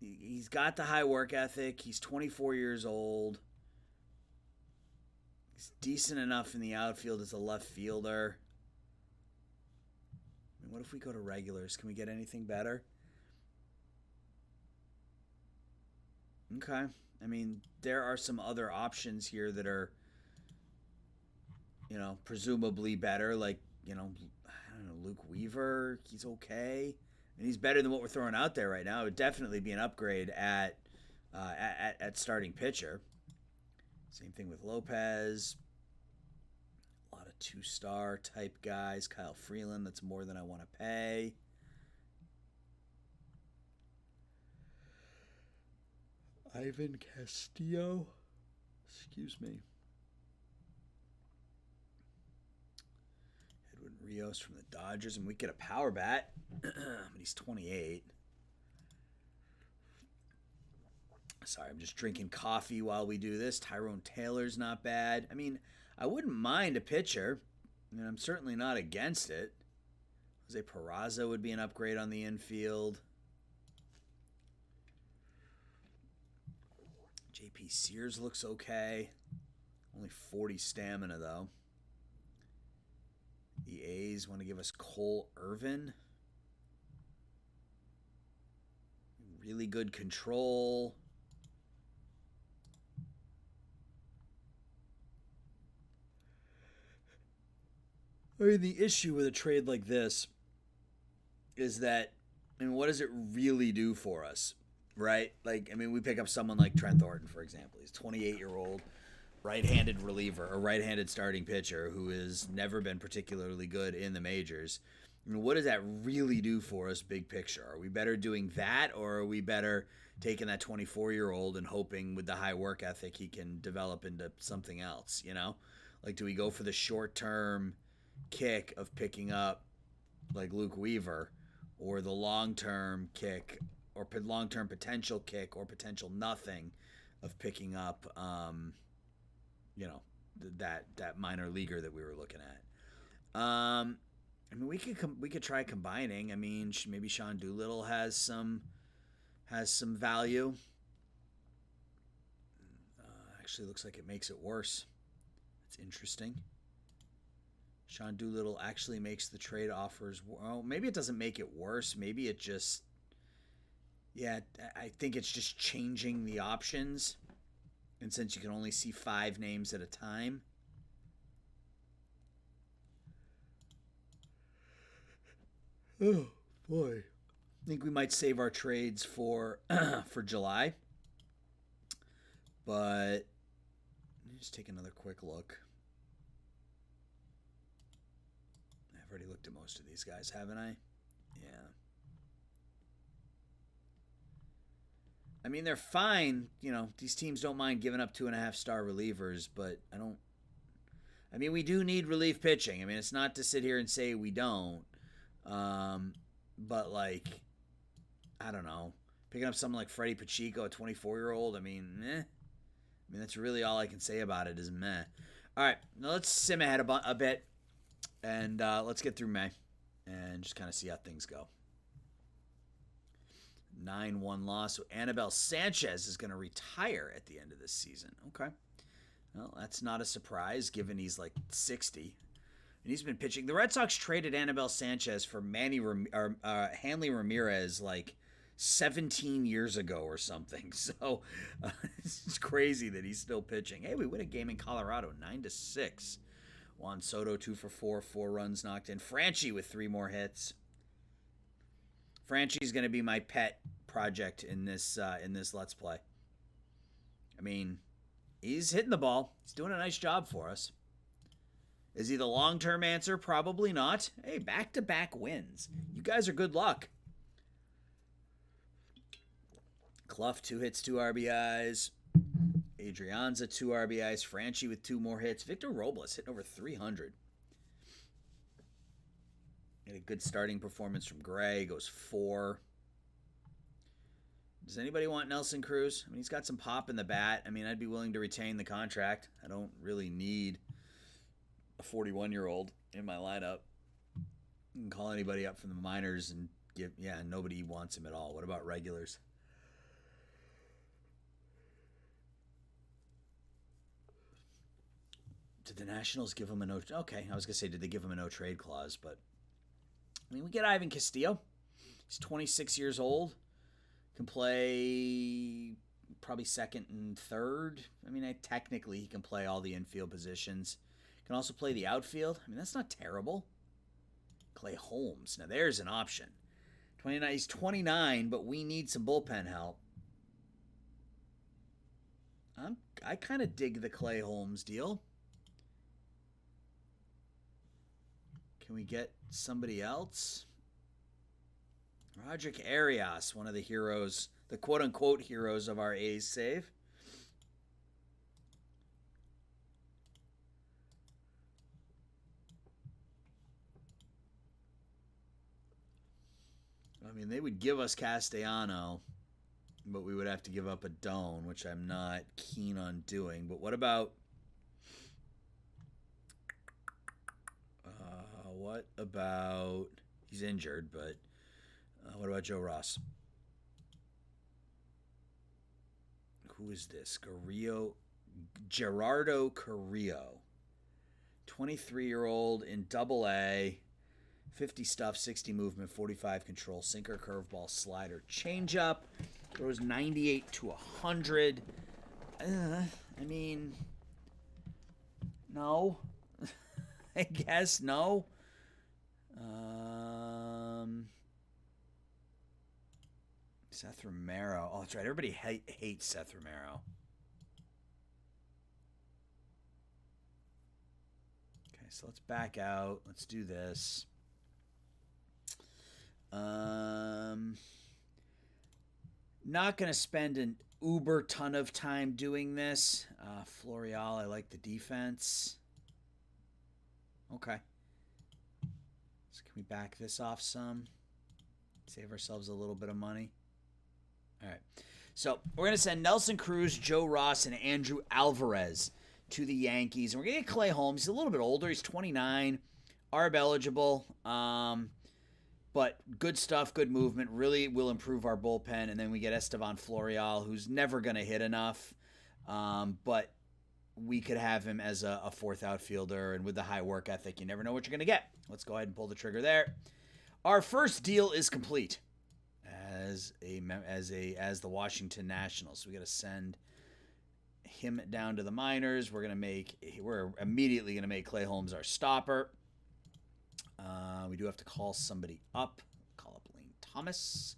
he's got the high work ethic. He's 24 years old. He's decent enough in the outfield as a left fielder. I mean, what if we go to regulars? Can we get anything better? Okay. I mean, there are some other options here that are, presumably better. Like, I don't know, Luke Weaver. He's okay. And he's better than what we're throwing out there right now. It would definitely be an upgrade at starting pitcher. Same thing with Lopez. A lot of 2-star type guys. Kyle Freeland, that's more than I want to pay. Ivan Castillo. Excuse me. Edwin Rios from the Dodgers. And we get a power bat. But he's 28. Sorry, I'm just drinking coffee while we do this. Tyrone Taylor's not bad. I mean, I wouldn't mind a pitcher. I mean, I'm certainly not against it. Jose Peraza would be an upgrade on the infield. JP Sears looks okay. Only 40 stamina, though. The A's want to give us Cole Irvin. Really good control. I mean, the issue with a trade like this is that, I mean, what does it really do for us, right? Like, I mean, we pick up someone like Trent Thornton, for example. He's 28-year-old right-handed reliever or right-handed starting pitcher who has never been particularly good in the majors. I mean, what does that really do for us, big picture? Are we better doing that, or are we better taking that 24-year-old and hoping with the high work ethic he can develop into something else, Like, do we go for the short-term kick of picking up like Luke Weaver, or the long-term kick or long-term potential kick or potential nothing of picking up that minor leaguer that we were looking at? I mean, we could try combining. I mean, maybe Sean Doolittle has some value. Actually looks like it makes it worse. It's interesting. Sean Doolittle actually makes the trade offers. Well, maybe it doesn't make it worse. Maybe it just, I think it's just changing the options. And since you can only see 5 names at a time. Oh, boy. I think we might save our trades for July. But let me just take another quick look. I've already looked at most of these guys, haven't I? Yeah. I mean, they're fine. These teams don't mind giving up 2.5-star relievers, but I mean, we do need relief pitching. I mean, it's not to sit here and say we don't. But, like, I don't know. Picking up someone like Freddie Pacheco, a 24-year-old, I mean, that's really all I can say about it is meh. All right, now let's sim ahead a bit, and let's get through May and just kind of see how things go. 9-1 loss. So Anibal Sanchez is going to retire at the end of this season. Okay. Well, that's not a surprise given he's like 60. And he's been pitching. The Red Sox traded Anibal Sanchez for Hanley Ramirez like 17 years ago or something. So it's crazy that he's still pitching. Hey, we win a game in Colorado, 9-6. Juan Soto 2 for 4, 4 runs knocked in. Franchi with 3 more hits. Franchi's going to be my pet project in this Let's Play. I mean, he's hitting the ball. He's doing a nice job for us. Is he the long-term answer? Probably not. Hey, back-to-back wins. You guys are good luck. Clough, 2 hits, 2 RBIs. Adrianza, 2 RBIs. Franchi with 2 more hits. Victor Robles hitting over 300. Had a good starting performance from Gray. Goes 4. Does anybody want Nelson Cruz? I mean, he's got some pop in the bat. I mean, I'd be willing to retain the contract. I don't really need a 41-year-old in my lineup. You can call anybody up from the minors and nobody wants him at all. What about regulars? Did the Nationals give him a no? Okay, I was going to say, did they give him a no-trade clause? But, I mean, we get Ivan Castillo. He's 26 years old. Can play probably second and third. I mean, technically he can play all the infield positions. Can also play the outfield. I mean, that's not terrible. Clay Holmes. Now, there's an option. 29. He's 29, but we need some bullpen help. I kind of dig the Clay Holmes deal. Can we get somebody else? Roderick Arias, one of the heroes, the quote-unquote heroes of our A's save. I mean, they would give us Castellano, but we would have to give up a Doan, which I'm not keen on doing. But what about... He's injured, but... what about Joe Ross? Who is this? Gerardo Carrillo. 23-year-old in Double-A. 50 stuff, 60 movement, 45 control, sinker, curveball, slider, changeup. Throws 98 to 100. I mean, no. I guess no. Seth Romero. Oh, that's right. Everybody hates Seth Romero. Okay, so let's back out. Let's do this. Not going to spend an uber ton of time doing this. Florial, I like the defense. Okay. So can we back this off some? Save ourselves a little bit of money. All right. So we're going to send Nelson Cruz, Joe Ross, and Andrew Alvarez to the Yankees. And we're going to get Clay Holmes. He's a little bit older. He's 29. ARB eligible. But good stuff, good movement. Really will improve our bullpen. And then we get Estevan Florial, who's never going to hit enough. But we could have him as a fourth outfielder. And with the high work ethic, you never know what you're going to get. Let's go ahead and pull the trigger there. Our first deal is complete as the Washington Nationals. So we got to send him down to the minors. We're immediately going to make Clay Holmes our stopper. We do have to call somebody up. Call up Lane Thomas.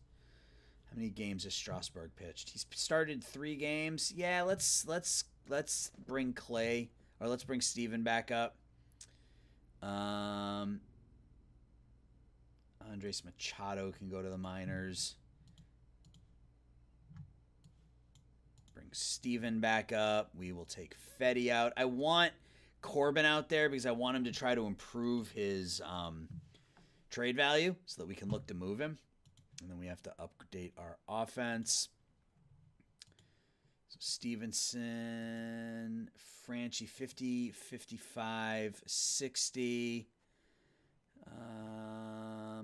How many games has Strasburg pitched? He's started 3 games. Yeah, let's bring Clay, or let's bring Steven back up. Andres Machado can go to the minors. Bring Steven back up. We will take Fetty out. I want Corbin out there because I want him to try to improve his trade value so that we can look to move him. And then we have to update our offense. So Stevenson, Franchi 50, 55, 60.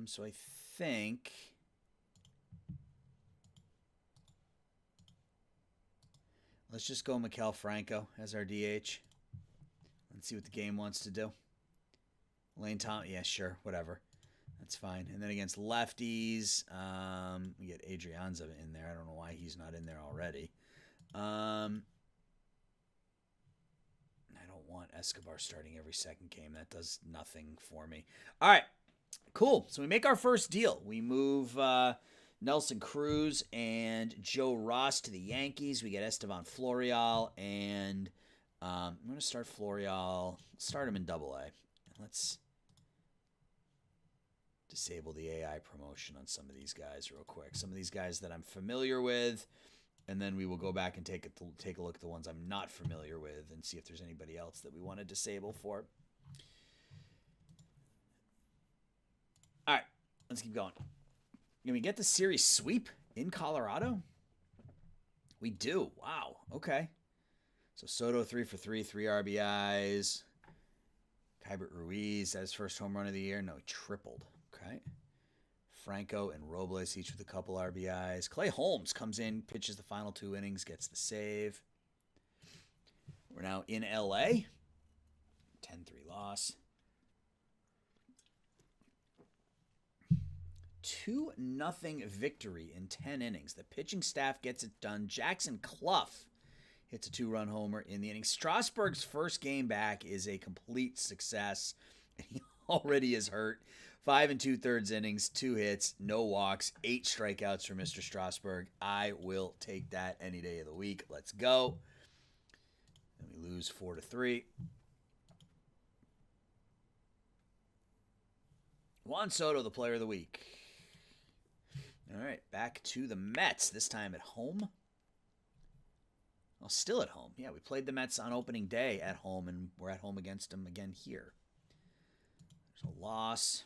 So I think let's just go Maikel Franco as our DH. Let's see what the game wants to do. Lane Thomas, yeah, sure, whatever. That's fine. And then against lefties, we get Adrianza in there. I don't know why he's not in there already. I don't want Escobar starting every second game. That does nothing for me. All right, cool. So we make our first deal. We move Nelson Cruz and Joe Ross to the Yankees. We get Estevan Florial, and I'm going to start Florial. Start him in AA. Let's disable the AI promotion on some of these guys real quick. Some of these guys that I'm familiar with, and then we will go back and take a look at the ones I'm not familiar with and see if there's anybody else that we want to disable for. All right, let's keep going. Can we get the series sweep in Colorado? We do. Wow. Okay. So Soto 3 for 3, 3 RBIs. Kike Ruiz, that's his first home run of the year. No, he tripled. Okay. Franco and Robles each with a couple RBIs. Clay Holmes comes in, pitches the final 2 innings, gets the save. We're now in LA. 10-3 loss. 2-0 victory in 10 innings. The pitching staff gets it done. Jackson Clough hits a 2-run homer in the inning. Strasburg's first game back is a complete success. He already is hurt. 5 2/3 innings, 2 hits, no walks, 8 strikeouts for Mr. Strasburg. I will take that any day of the week. Let's go. And we lose 4-3. Juan Soto, the player of the week. All right, back to the Mets, this time at home. Well, still at home. Yeah, we played the Mets on opening day at home, and we're at home against them again here. There's a loss.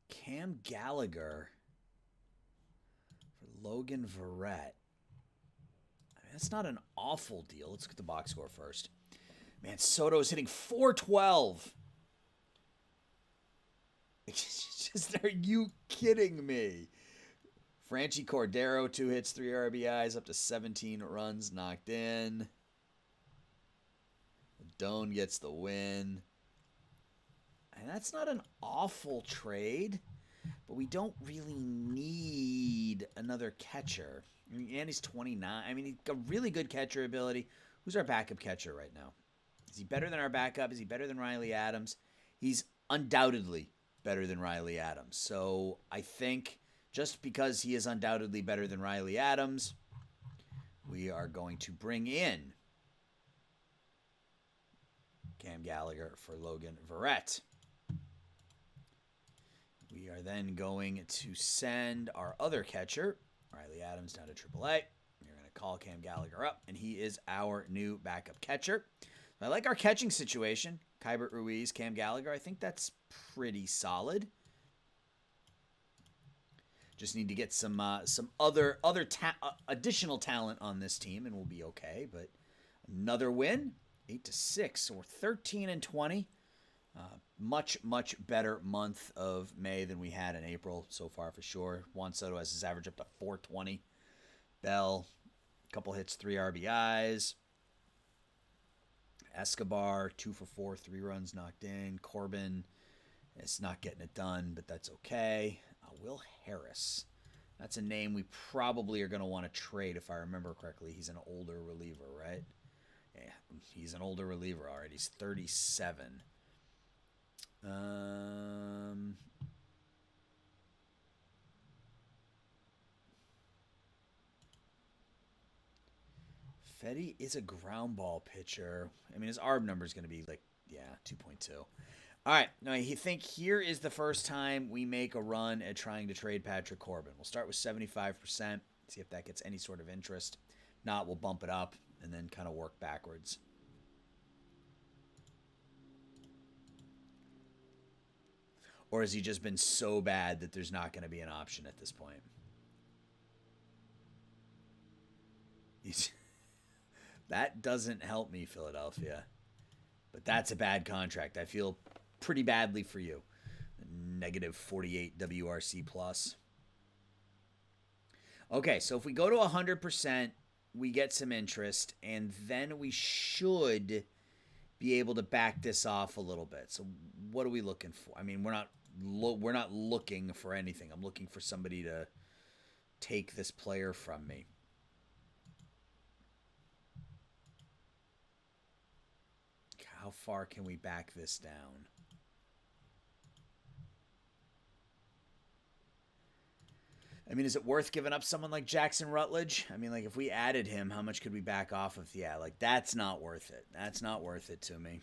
Cam Gallagher for Logan Verrett. I mean, that's not an awful deal. Let's get the box score first. Man, Soto is hitting .412. It's just, are you kidding me? Franchi Cordero, 2 hits, 3 RBIs, up to 17 runs knocked in. Doan gets the win. And that's not an awful trade, but we don't really need another catcher. I mean, and he's 29. I mean, he's got really good catcher ability. Who's our backup catcher right now? Is he better than our backup? Is he better than Riley Adams? He's undoubtedly better than Riley Adams. So I think just because he is undoubtedly better than Riley Adams, we are going to bring in Cam Gallagher for Logan Verrett. We are then going to send our other catcher, Riley Adams, down to AAA. We're going to call Cam Gallagher up, and he is our new backup catcher. I like our catching situation. Kike Ruiz, Cam Gallagher. I think that's pretty solid. Just need to get some other additional talent on this team, and we'll be okay. But another win, 8-6. So we're 13-20. Much better month of May than we had in April so far for sure. Juan Soto has his average up to .420. Bell, a couple hits, 3 RBIs. Escobar, 2 for 4, 3 runs knocked in. Corbin is not getting it done, but that's okay. Will Harris. That's a name we probably are going to want to trade if I remember correctly. He's an older reliever, right? Yeah, he's an older reliever already. He's 37. Fetty is a ground ball pitcher. I mean, his ARB number is going to be like, 2.2. All right, now I think here is the first time we make a run at trying to trade Patrick Corbin. We'll start with 75%, see if that gets any sort of interest. Not, we'll bump it up and then kind of work backwards. Or has he just been so bad that there's not going to be an option at this point? That doesn't help me, Philadelphia. But that's a bad contract. I feel pretty badly for you. Negative 48 WRC plus. Okay, so if we go to 100%, we get some interest, and then we should be able to back this off a little bit. So what are we looking for? I mean, we're not looking for anything. I'm looking for somebody to take this player from me. How far can we back this down? I mean, is it worth giving up someone like Jackson Rutledge? I mean, like, if we added him, how much could we back off of? Yeah, like, that's not worth it. That's not worth it to me.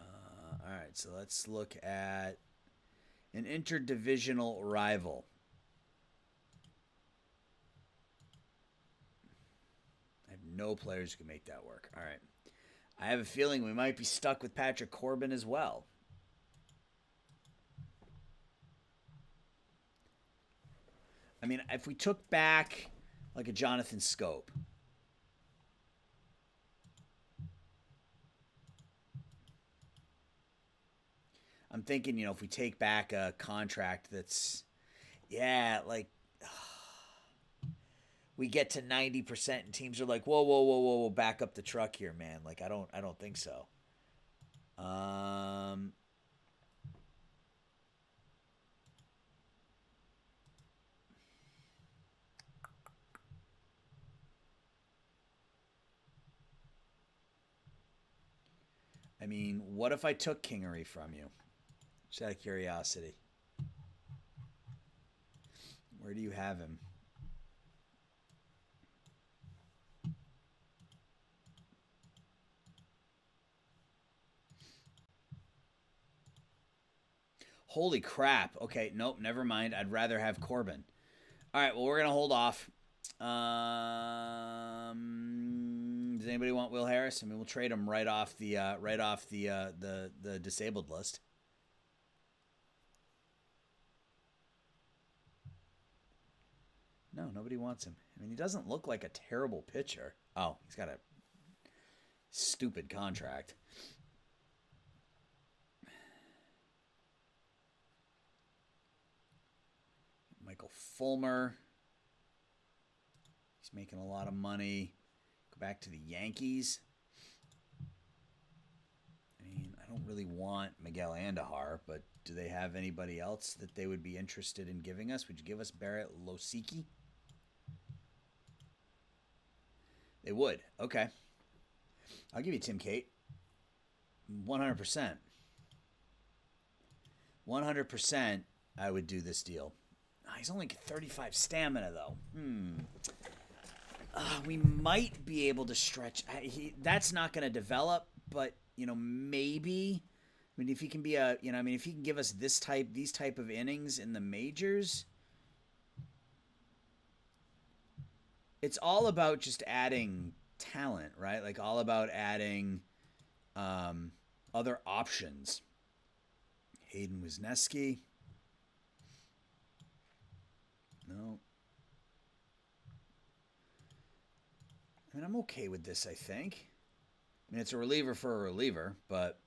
All right, so let's look at an interdivisional rival. I have no players who can make that work. All right. I have a feeling we might be stuck with Patrick Corbin as well. I mean, if we took back like a Jonathan Scope, I'm thinking, if we take back a contract that's, like we get to 90% and teams are like, whoa, back up the truck here, man. Like, I don't think so. I mean, what if I took Kingery from you? Just out of curiosity. Where do you have him? Holy crap. Okay, nope, never mind. I'd rather have Corbin. All right, well, we're going to hold off. Does anybody want Will Harris? I mean, we'll trade him right off the disabled list. No, nobody wants him. I mean, he doesn't look like a terrible pitcher. Oh, he's got a stupid contract. Michael Fulmer. He's making a lot of money. Go back to the Yankees. I mean, I don't really want Miguel Andujar, but do they have anybody else that they would be interested in giving us? Would you give us Barrett Losicki? They would. Okay. I'll give you Tim Cate. 100%. 100% I would do this deal. He's only 35 stamina, though. We might be able to stretch. That's not going to develop, but, maybe. I mean, if he can be if he can give us these type of innings in the majors, it's all about just adding talent, right? Like, all about adding other options. Hayden Wisniewski. No. I mean, I'm okay with this, I think. I mean, it's a reliever for a reliever, but...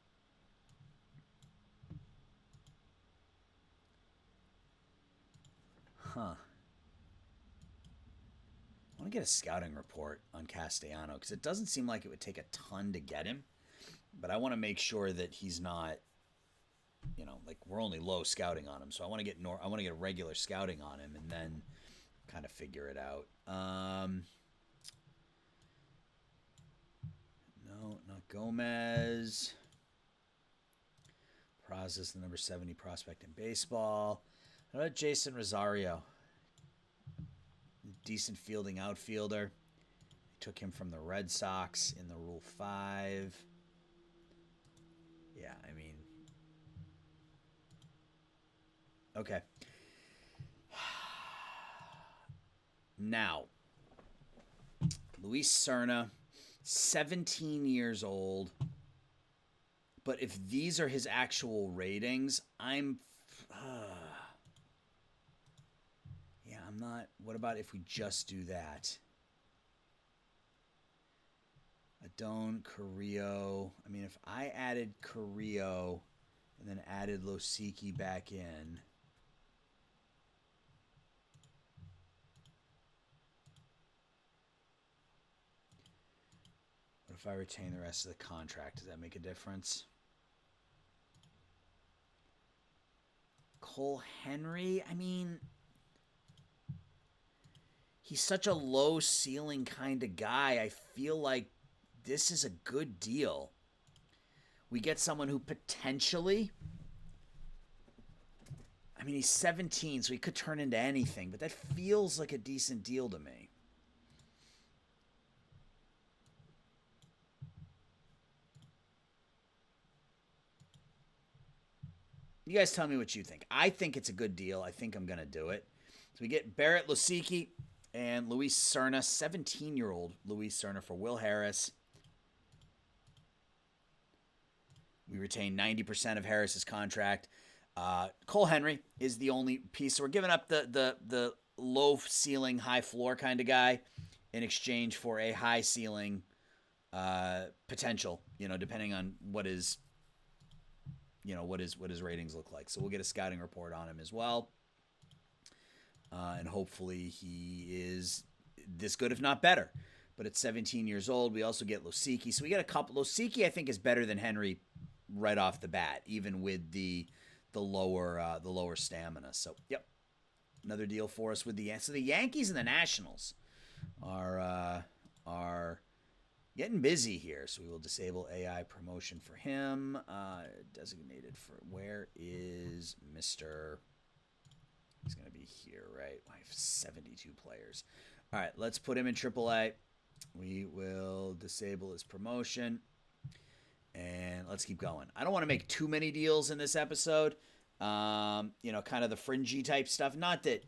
Huh. I want to get a scouting report on Castellano, because it doesn't seem like it would take a ton to get him, but I want to make sure that he's not... like, we're only low scouting on him, so I want to get regular scouting on him and then kind of figure it out. No, not Gomez. Peraza's the number 70 prospect in baseball. How about Jason Rosario? Decent fielding outfielder. They took him from the Red Sox in the Rule 5. Yeah, I mean... Okay. Now, Luis Serna, 17 years old. But if these are his actual ratings, I'm Yeah, I'm not. What about if we just do that? Adon, Carrillo. I mean, if I added Carrillo and then added Losicki back in. What if I retain the rest of the contract? Does that make a difference? Cole Henry, I mean, he's such a low ceiling kind of guy. I feel like this is a good deal. We get someone who potentially, I mean, he's 17, so he could turn into anything, but that feels like a decent deal to me. You guys tell me what you think. I think it's a good deal. I think I'm going to do it. So we get Barrett, Losicki, and Luis Serna, 17-year-old Luis Serna for Will Harris. We retain 90% of Harris's contract. Cole Henry is the only piece. So we're giving up the low ceiling, high floor kind of guy in exchange for a high ceiling potential, depending on what his ratings look like. So we'll get a scouting report on him as well. And hopefully he is this good, if not better. But at 17 years old, we also get Losicki. So we get a couple. Losicki, I think, is better than Henry right off the bat, even with the lower stamina. So, yep, another deal for us with the Yankees and the Nationals are getting busy here. So we will disable AI promotion for him. Designated for where is Mr. He's going to be here, right? I have 72 players. All right, let's put him in AAA. We will disable his promotion. And let's keep going. I don't want to make too many deals in this episode. Kind of the fringy type stuff. Not that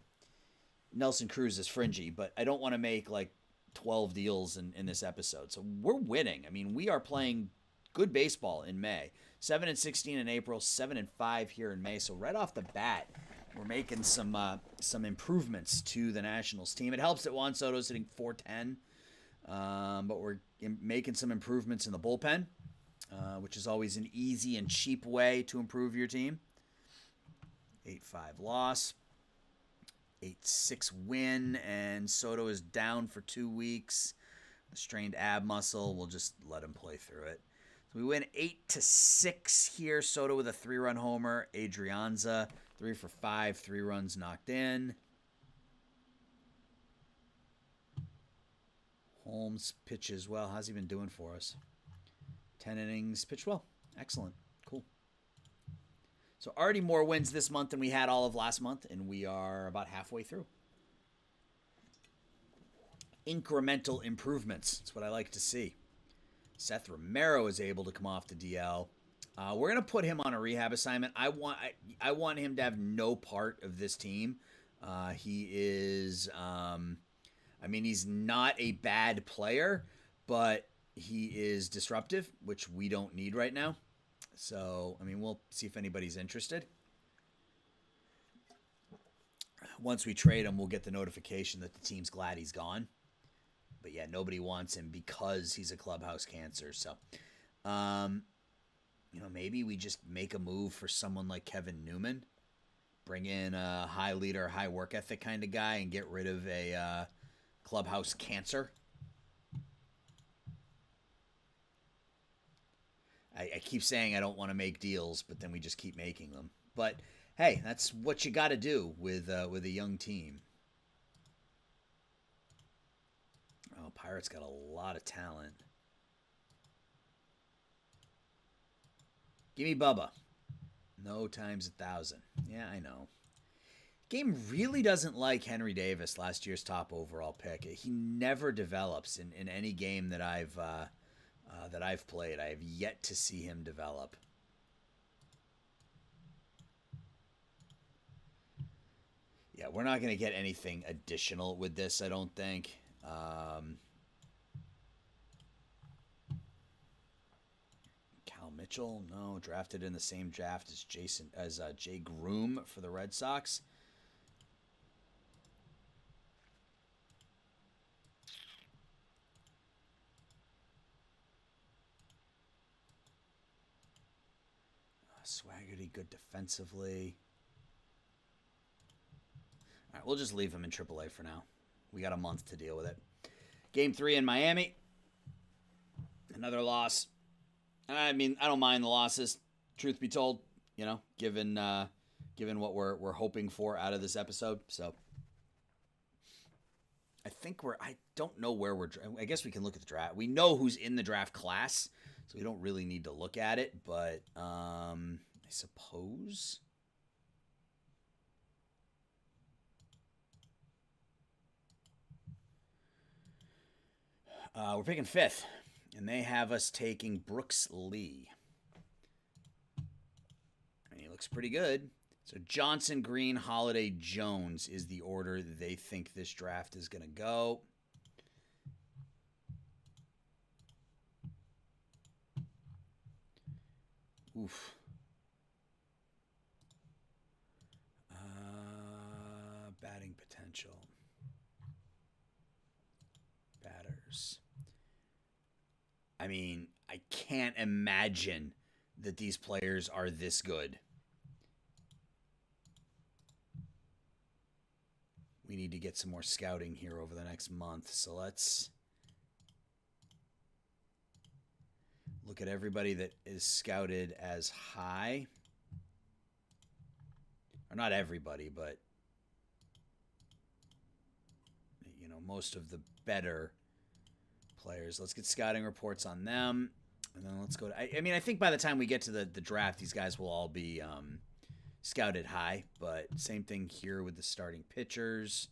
Nelson Cruz is fringy, but I don't want to make like 12 deals in this episode. So we're winning. I mean, we are playing good baseball in May. 7-16 in April, 7-5 here in May. So right off the bat, we're making some improvements to the Nationals team. It helps that Juan Soto is hitting .410, but we're making some improvements in the bullpen, which is always an easy and cheap way to improve your team. 8-5 loss. 8-6 win, and Soto is down for 2 weeks. The strained ab muscle, we'll just let him play through it. So we win 8-6 here. Soto with a 3-run homer. Adrianza, 3 for 5, 3 runs knocked in. Holmes pitches well. How's he been doing for us? 10 innings, pitched well. Excellent. Cool. So already more wins this month than we had all of last month, and we are about halfway through. Incremental improvements. That's what I like to see. Seth Romero is able to come off the DL. We're going to put him on a rehab assignment. I want him to have no part of this team. He is, he's not a bad player, but he is disruptive, which we don't need right now. So, we'll see if anybody's interested. Once we trade him, we'll get the notification that the team's glad he's gone. But yeah, nobody wants him because he's a clubhouse cancer. So, maybe we just make a move for someone like Kevin Newman. Bring in a high leader, high work ethic kind of guy and get rid of a clubhouse cancer. I keep saying I don't want to make deals, but then we just keep making them. But hey, that's what you got to do with a young team. Oh, Pirates got a lot of talent. Give me Bubba. No times 1,000. Yeah, I know. Game really doesn't like Henry Davis, last year's top overall pick. He never develops in any game that I've played. I have yet to see him develop. Yeah, we're not going to get anything additional with this, I don't think. Cal Mitchell, no. Drafted in the same draft as Jay Groom for the Red Sox. Swaggerty, good defensively. All right, we'll just leave him in AAA for now. We got a month to deal with it. Game 3 in Miami. Another loss. I mean, I don't mind the losses, truth be told, given what we're hoping for out of this episode. So I think I don't know where I guess we can look at the draft. We know who's in the draft class, so we don't really need to look at it, but I suppose we're picking 5th, and they have us taking Brooks Lee. I mean, he looks pretty good. So Johnson, Green, Holiday, Jones is the order they think this draft is going to go. Oof. Batting potential. Batters. I mean, I can't imagine that these players are this good. We need to get some more scouting here over the next month. So let's look at everybody that is scouted as high. Or not everybody, but most of the better players. Let's get scouting reports on them. And then let's go to, I think by the time we get to the draft, these guys will all be scouted high, but same thing here with the starting pitchers.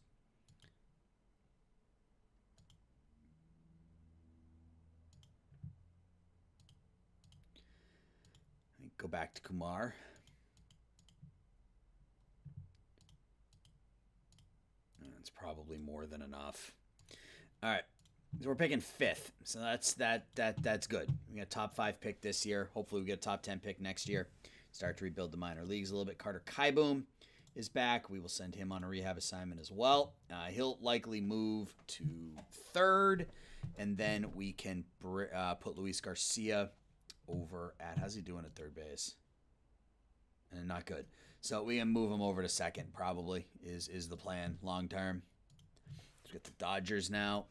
I think go back to Kumar. That's probably more than enough. All right. So we're picking 5th. So that's good. We got a top 5 pick this year. Hopefully we get a top 10 pick next year. Start to rebuild the minor leagues a little bit. Carter Kieboom is back. We will send him on a rehab assignment as well. He'll likely move to 3rd, and then we can put Luis Garcia over at, how's he doing at third base? And not good. So we can move him over to 2nd, probably, is the plan long term. Let's get the Dodgers now.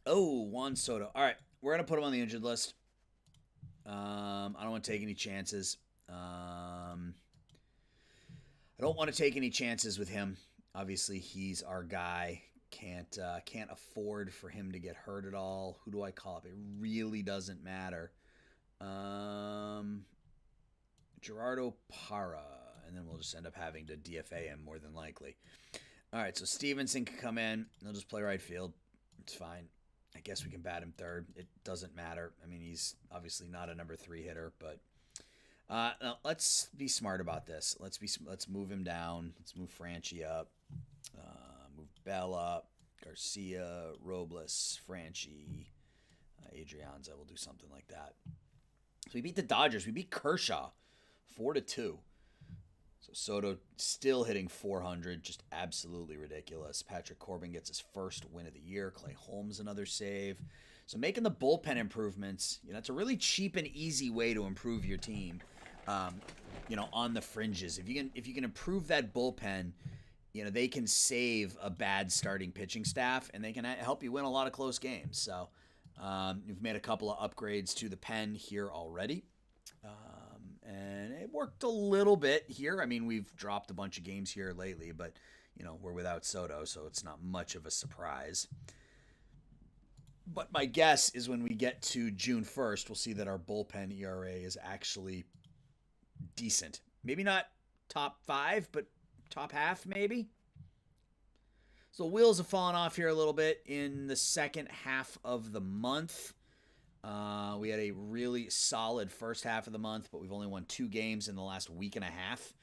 Oh, Juan Soto. All right, we're going to put him on the injured list. I don't want to take any chances. I don't want to take any chances with him. Obviously, he's our guy. Can't afford for him to get hurt at all. Who do I call up? It really doesn't matter. Gerardo Parra, and then we'll just end up having to DFA him more than likely. All right, so Stevenson can come in. He'll just play right field. It's fine. I guess we can bat him 3rd. It doesn't matter. I mean, he's obviously not a number 3 hitter, but now let's be smart about this. Let's move him down. Let's move Franchi up. Move Bell up. Garcia, Robles, Franchi, Adrianza. We'll do something like that. So we beat the Dodgers. We beat Kershaw 4-2. So Soto still hitting 400, just absolutely ridiculous. Patrick Corbin gets his first win of the year. Clay Holmes another save. So making the bullpen improvements, it's a really cheap and easy way to improve your team. On the fringes, if you can improve that bullpen, they can save a bad starting pitching staff, and they can help you win a lot of close games. So we've made a couple of upgrades to the pen here already. And it worked a little bit here. I mean, we've dropped a bunch of games here lately, but, we're without Soto, so it's not much of a surprise. But my guess is when we get to June 1st, we'll see that our bullpen ERA is actually decent. Maybe not top 5, but top half maybe. So wheels have fallen off here a little bit in the second half of the month. We had a really solid first half of the month, but we've only won 2 games in the last week and a half.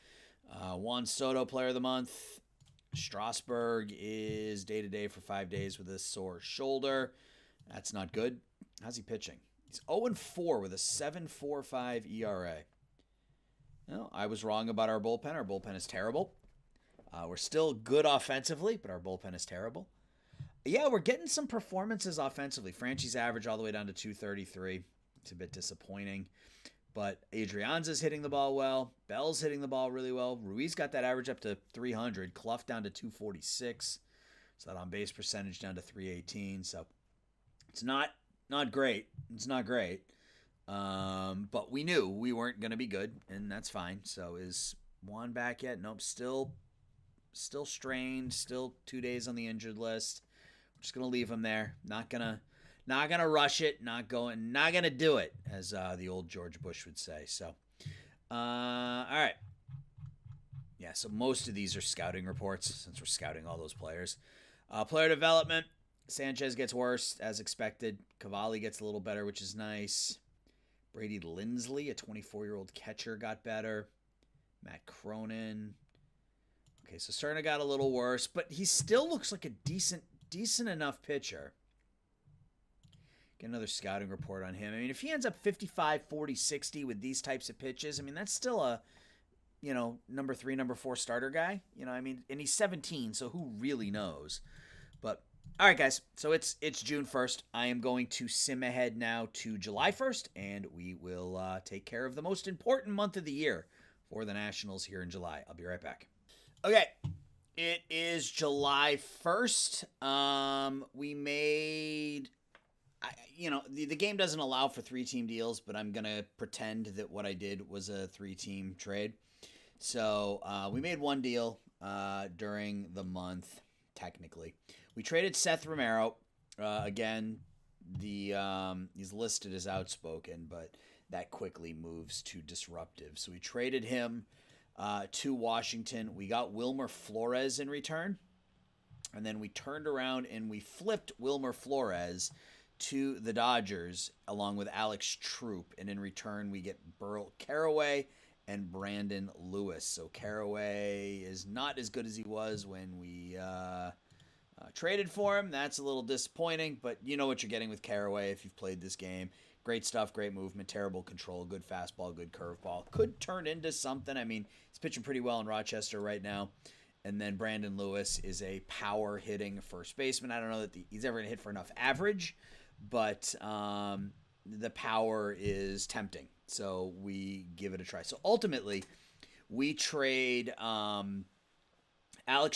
Juan Soto, player of the month. Strasburg is day-to-day for 5 days with a sore shoulder. That's not good. How's he pitching? He's 0-4 with a 7.45 ERA. No, I was wrong about our bullpen. Our bullpen is terrible. We're still good offensively, but our bullpen is terrible. Yeah, we're getting some performances offensively. Franchy's average all the way down to 233. It's a bit disappointing. But Adrianza's hitting the ball well. Bell's hitting the ball really well. Ruiz got that average up to 300. Clough down to 246. So that on-base percentage down to 318. So it's not great. It's not great. But we knew we weren't going to be good, and that's fine. So is Juan back yet? Nope. Still strained. Still 2 days on the injured list. We're just gonna leave him there. Not gonna rush it. Not gonna do it, as the old George Bush would say. So, all right. Yeah. So most of these are scouting reports since we're scouting all those players. Player development. Sanchez gets worse as expected. Cavalli gets a little better, which is nice. Brady Lindsley, a 24-year-old catcher, got better. Matt Cronin. Okay, so Cerna got a little worse, but he still looks like a decent enough pitcher. Get another scouting report on him. I mean, if he ends up 55, 40, 60 with these types of pitches, I mean, that's still a, number 3, number 4 starter guy. I mean, and he's 17, so who really knows? But all right, guys. So it's June 1st. I am going to sim ahead now to July 1st, and we will take care of the most important month of the year for the Nationals here in July. I'll be right back. Okay, it is July 1st. We made, the game doesn't allow for 3-team deals, but I'm going to pretend that what I did was a 3-team trade. So we made one deal during the month, technically. We traded Seth Romero. Again, he's listed as outspoken, but that quickly moves to disruptive. So we traded him to Washington. We got Wilmer Flores in return. And then we turned around and we flipped Wilmer Flores to the Dodgers along with Alex Troop. And in return, we get Burl Carraway and Brandon Lewis. So Carraway is not as good as he was when we traded for him. That's a little disappointing, but you know what you're getting with Carraway if you've played this game. Great stuff, great movement, terrible control, good fastball, good curveball. Could turn into something. I mean, he's pitching pretty well in Rochester right now. And then Brandon Lewis is a power-hitting first baseman. I don't know that he's ever going to hit for enough average, but the power is tempting. So we give it a try. So ultimately, we trade Alex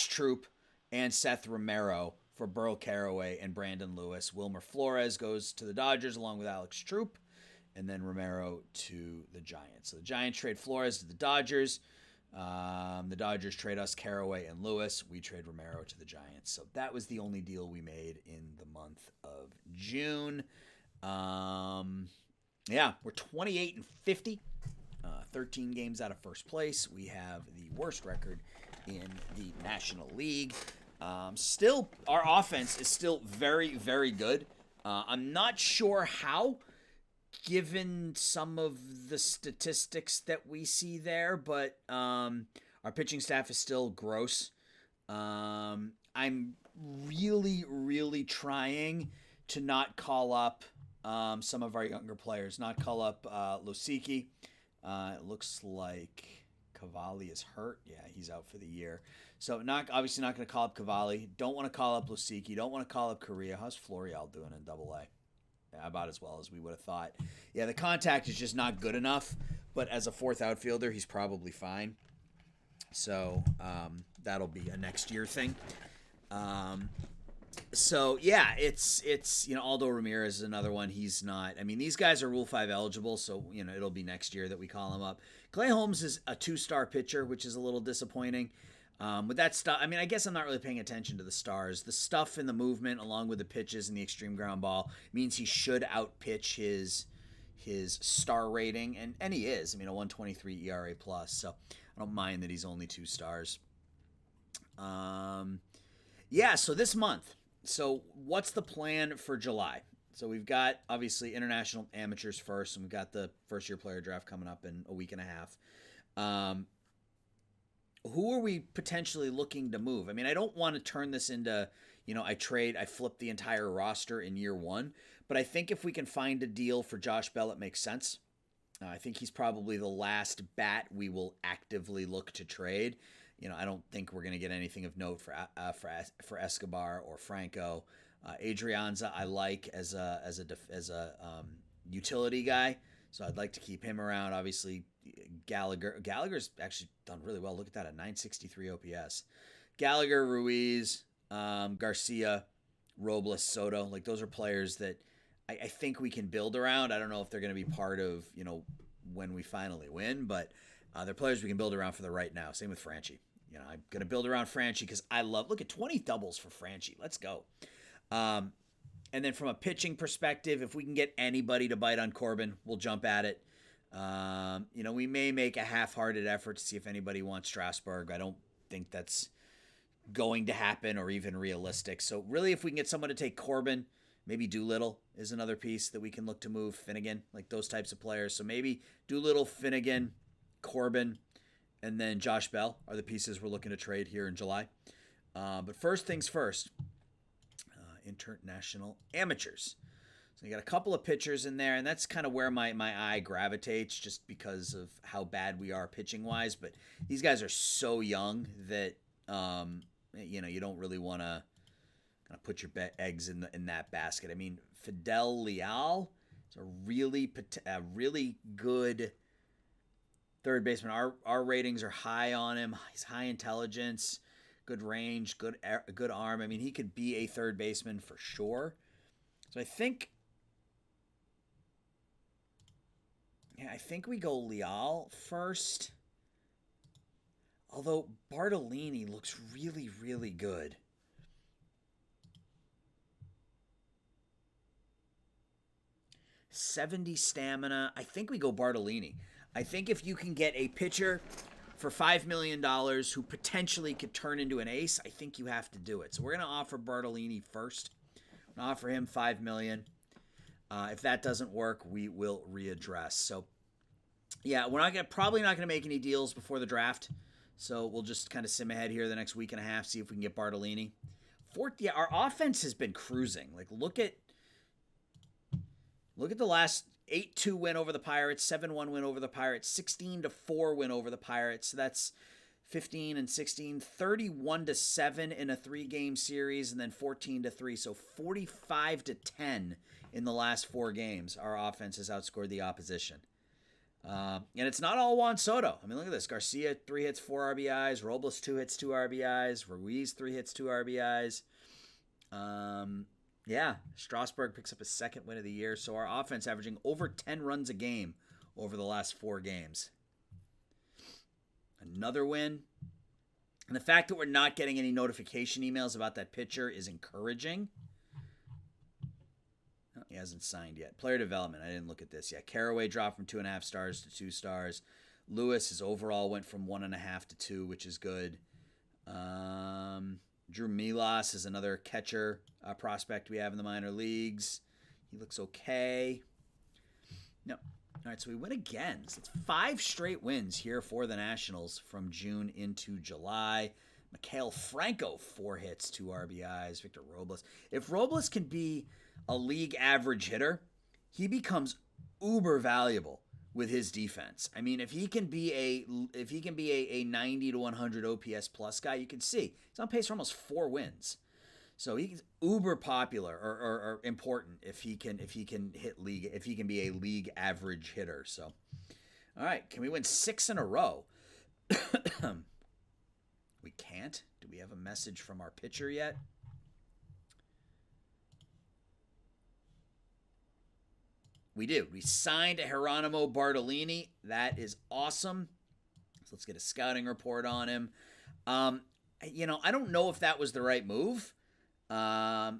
Troop and Seth Romero for Burl Carraway and Brandon Lewis. Wilmer Flores goes to the Dodgers along with Alex Troop, and then Romero to the Giants. So the Giants trade Flores to the Dodgers. The Dodgers trade us Carraway and Lewis. We trade Romero to the Giants. So that was the only deal we made in the month of June. We're 28-50, 13 games out of first place. We have the worst record in the National League. Still, our offense is still very, very good. I'm not sure how, given some of the statistics that we see there, but our pitching staff is still gross. I'm really, really trying to not call up some of our younger players, not call up Losicki. It looks like Cavalli is hurt. Yeah, he's out for the year. So obviously not going to call up Cavalli. Don't want to call up Losicki. Don't want to call up Correa. How's Florial doing in Double-A? Yeah, about as well as we would have thought. Yeah, the contact is just not good enough. But as a fourth outfielder, he's probably fine. So that'll be a next year thing. So yeah, it's Aldo Ramirez is another one. He's not. I mean, these guys are Rule 5 eligible, so it'll be next year that we call him up. Clay Holmes is a 2-star pitcher, which is a little disappointing. With that stuff, I mean, I guess I'm not really paying attention to the stars. The stuff in the movement, along with the pitches and the extreme ground ball, means he should outpitch his star rating, and he is. I mean, a 1.23 ERA plus. So I don't mind that he's only 2 stars. So this month. So what's the plan for July? So we've got, obviously, international amateurs first, and we've got the first-year player draft coming up in a week and a half. who are we potentially looking to move? I mean, I don't want to turn this into, I flip the entire roster in year one, but I think if we can find a deal for Josh Bell, it makes sense. I think he's probably the last bat we will actively look to trade. I don't think we're going to get anything of note for Escobar or Franco. Adrianza I like as a utility guy, so I'd like to keep him around. Obviously, Gallagher's actually done really well. Look at that, at 963 OPS. Gallagher, Ruiz, Garcia, Robles, Soto, like those are players that I think we can build around. I don't know if they're going to be part of when we finally win, but they're players we can build around for the right now. Same with Franchi. I'm going to build around Franchi because look at 20 doubles for Franchi. Let's go. And then from a pitching perspective, if we can get anybody to bite on Corbin, we'll jump at it. We may make a half-hearted effort to see if anybody wants Strasburg. I don't think that's going to happen or even realistic. So really, if we can get someone to take Corbin, maybe Doolittle is another piece that we can look to move. Finnegan, like those types of players. So maybe Doolittle, Finnegan, Corbin, and then Josh Bell are the pieces we're looking to trade here in July. But first things first, international amateurs. So you got a couple of pitchers in there, and that's kind of where my eye gravitates just because of how bad we are pitching-wise. But these guys are so young that, you don't really want to kind of put your eggs in that basket. I mean, Fidel Leal is a really good third baseman. Our ratings are high on him. He's high intelligence, good range, good arm. I mean, he could be a third baseman for sure. So I think we go Leal first. Although Bartolini looks really, really good. .70 stamina. I think we go Bartolini. I think if you can get a pitcher for $5 million who potentially could turn into an ace, I think you have to do it. So we're going to offer Bartolini first. We're going to offer him $5 million. If that doesn't work, we will readdress. So, yeah, we're probably not going to make any deals before the draft. So we'll just kind of sim ahead here the next week and a half, see if we can get Bartolini. Our offense has been cruising. Like, look at the last 8-2 win over the Pirates, 7-1 win over the Pirates, 16-4 win over the Pirates. So that's 15 and 16, 31-7 in a 3-game series, and then 14-3. So 45-10 in the last 4 games. Our offense has outscored the opposition. And it's not all Juan Soto. I mean, look at this. Garcia, 3 hits, 4 RBIs. Robles, 2 hits, 2 RBIs. Ruiz, 3 hits, 2 RBIs. Yeah, Strasburg picks up his 2nd win of the year. So our offense averaging over 10 runs a game over the last 4 games. Another win. And the fact that we're not getting any notification emails about that pitcher is encouraging. Oh, he hasn't signed yet. Player development. I didn't look at this yet. Carraway dropped from 2.5 stars to 2 stars. Lewis, his overall went from 1.5 to 2, which is good. Drew Milas is another catcher prospect we have in the minor leagues. He looks okay. No. All right, so we win again. So it's 5 straight wins here for the Nationals from June into July. Mikael Franco, 4 hits, 2 RBIs. Victor Robles. If Robles can be a league average hitter, he becomes uber valuable with his defense. I mean, if he can be a 90 to 100 OPS plus guy, you can see he's on pace for almost 4 wins. So he's uber popular or important if he can be a league average hitter. So, all right, can we win 6 in a row? We can't. Do we have a message from our pitcher yet? We do. We signed Geronimo Bartolini. That is awesome. So let's get a scouting report on him. I don't know if that was the right move. I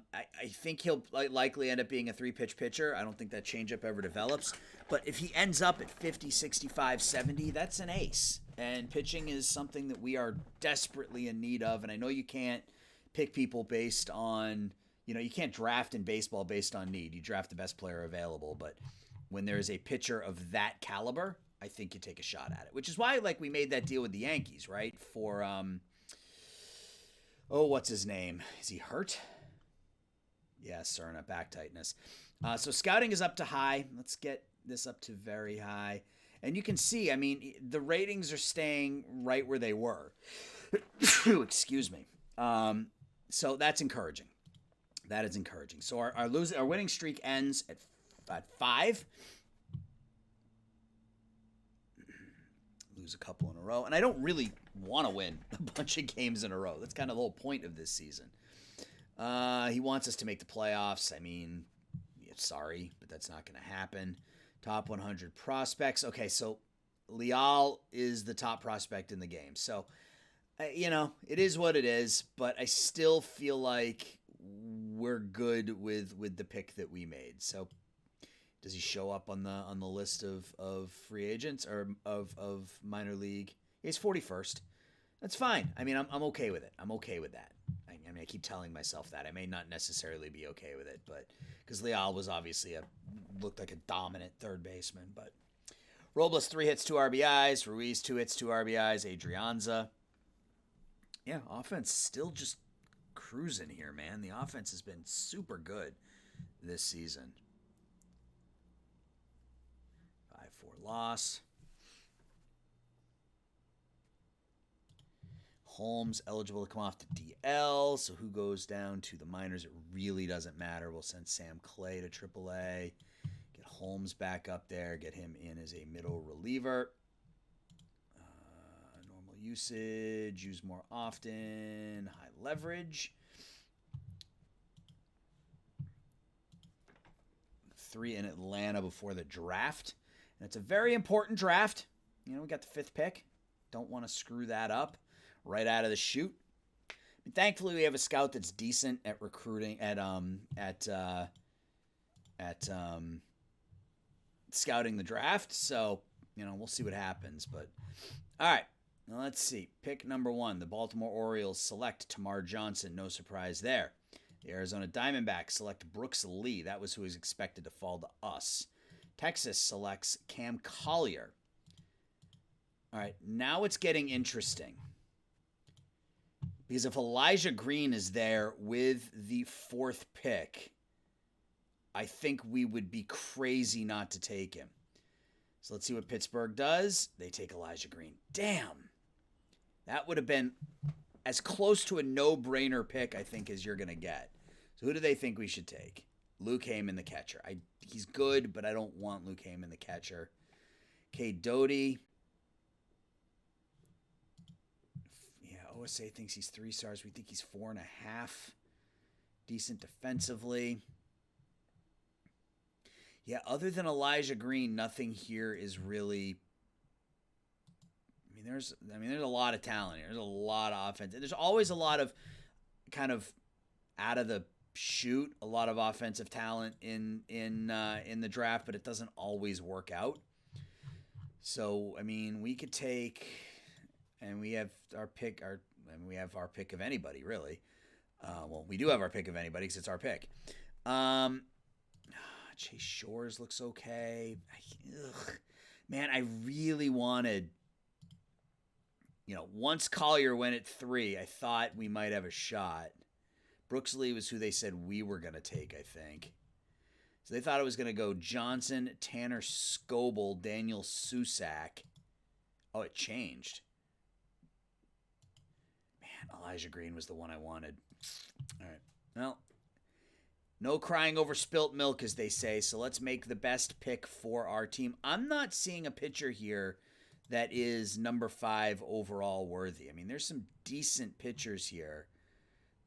think he'll likely end up being a 3-pitch pitcher. I don't think that changeup ever develops. But if he ends up at 50, 65, 70, that's an ace. And pitching is something that we are desperately in need of. And I know you can't pick people based on... you can't draft in baseball based on need. You draft the best player available. But when there is a pitcher of that caliber, I think you take a shot at it. Which is why, like, we made that deal with the Yankees, right? For what's his name? Is he hurt? Yeah, Cerna, back tightness. So scouting is up to high. Let's get this up to very high. And you can see, I mean, the ratings are staying right where they were. Excuse me. So that's encouraging. That is encouraging. So our winning streak ends at 5. Lose a couple in a row. And I don't really want to win a bunch of games in a row. That's kind of the whole point of this season. He wants us to make the playoffs. I mean, sorry, but that's not going to happen. Top 100 prospects. Okay, so Leal is the top prospect in the game. So, it is what it is, but I still feel like we're good with the pick that we made. So, does he show up on the list of free agents or of minor league? He's 41st. That's fine. I mean, I'm okay with it. I'm okay with that. I mean, I keep telling myself that. I may not necessarily be okay with it, but because Leal was obviously looked like a dominant third baseman. But Robles 3 hits, 2 RBIs. Ruiz 2 hits, 2 RBIs. Adrianza. Yeah, offense still just cruising here, man. The offense has been super good this season. 5-4 loss. Holmes eligible to come off to DL, so who goes down to the minors? It really doesn't matter. We'll send Sam Clay to AAA, get Holmes back up there, get him in as a middle reliever. Normal usage, use more often, high leverage. 3 in Atlanta before the draft. And it's a very important draft. We got the 5th pick. Don't want to screw that up right out of the chute. And thankfully, we have a scout that's decent at recruiting, at scouting the draft. So, we'll see what happens. But all right, now let's see. Pick number 1: the Baltimore Orioles select Tamar Johnson. No surprise there. The Arizona Diamondbacks select Brooks Lee. That was who was expected to fall to us. Texas selects Cam Collier. All right, now it's getting interesting. Because if Elijah Green is there with the 4th pick, I think we would be crazy not to take him. So let's see what Pittsburgh does. They take Elijah Green. Damn. That would have been as close to a no-brainer pick, I think, as you're going to get. So who do they think we should take? Luke Heyman, the catcher. He's good, but I don't want Luke Heyman, the catcher. Cade Doty. OSA thinks he's 3 stars. We think he's 4.5. Decent defensively. Yeah, other than Elijah Green, nothing here is really. There's a lot of talent here. There's a lot of offense. There's always a lot of kind of out of the chute, a lot of offensive talent in the draft, but it doesn't always work out. So we could take. And we have our pick. We have our pick of anybody, really. We do have our pick of anybody because it's our pick. Chase Shores looks okay. Man, I really wanted. Once Collier went at 3, I thought we might have a shot. Brooks Lee was who they said we were going to take, I think. So they thought it was going to go Johnson, Tanner Scoble, Daniel Susac. Oh, it changed. Elijah Green was the one I wanted. All right. Well, no crying over spilt milk, as they say, so let's make the best pick for our team. I'm not seeing a pitcher here that is number 5 overall worthy. There's some decent pitchers here,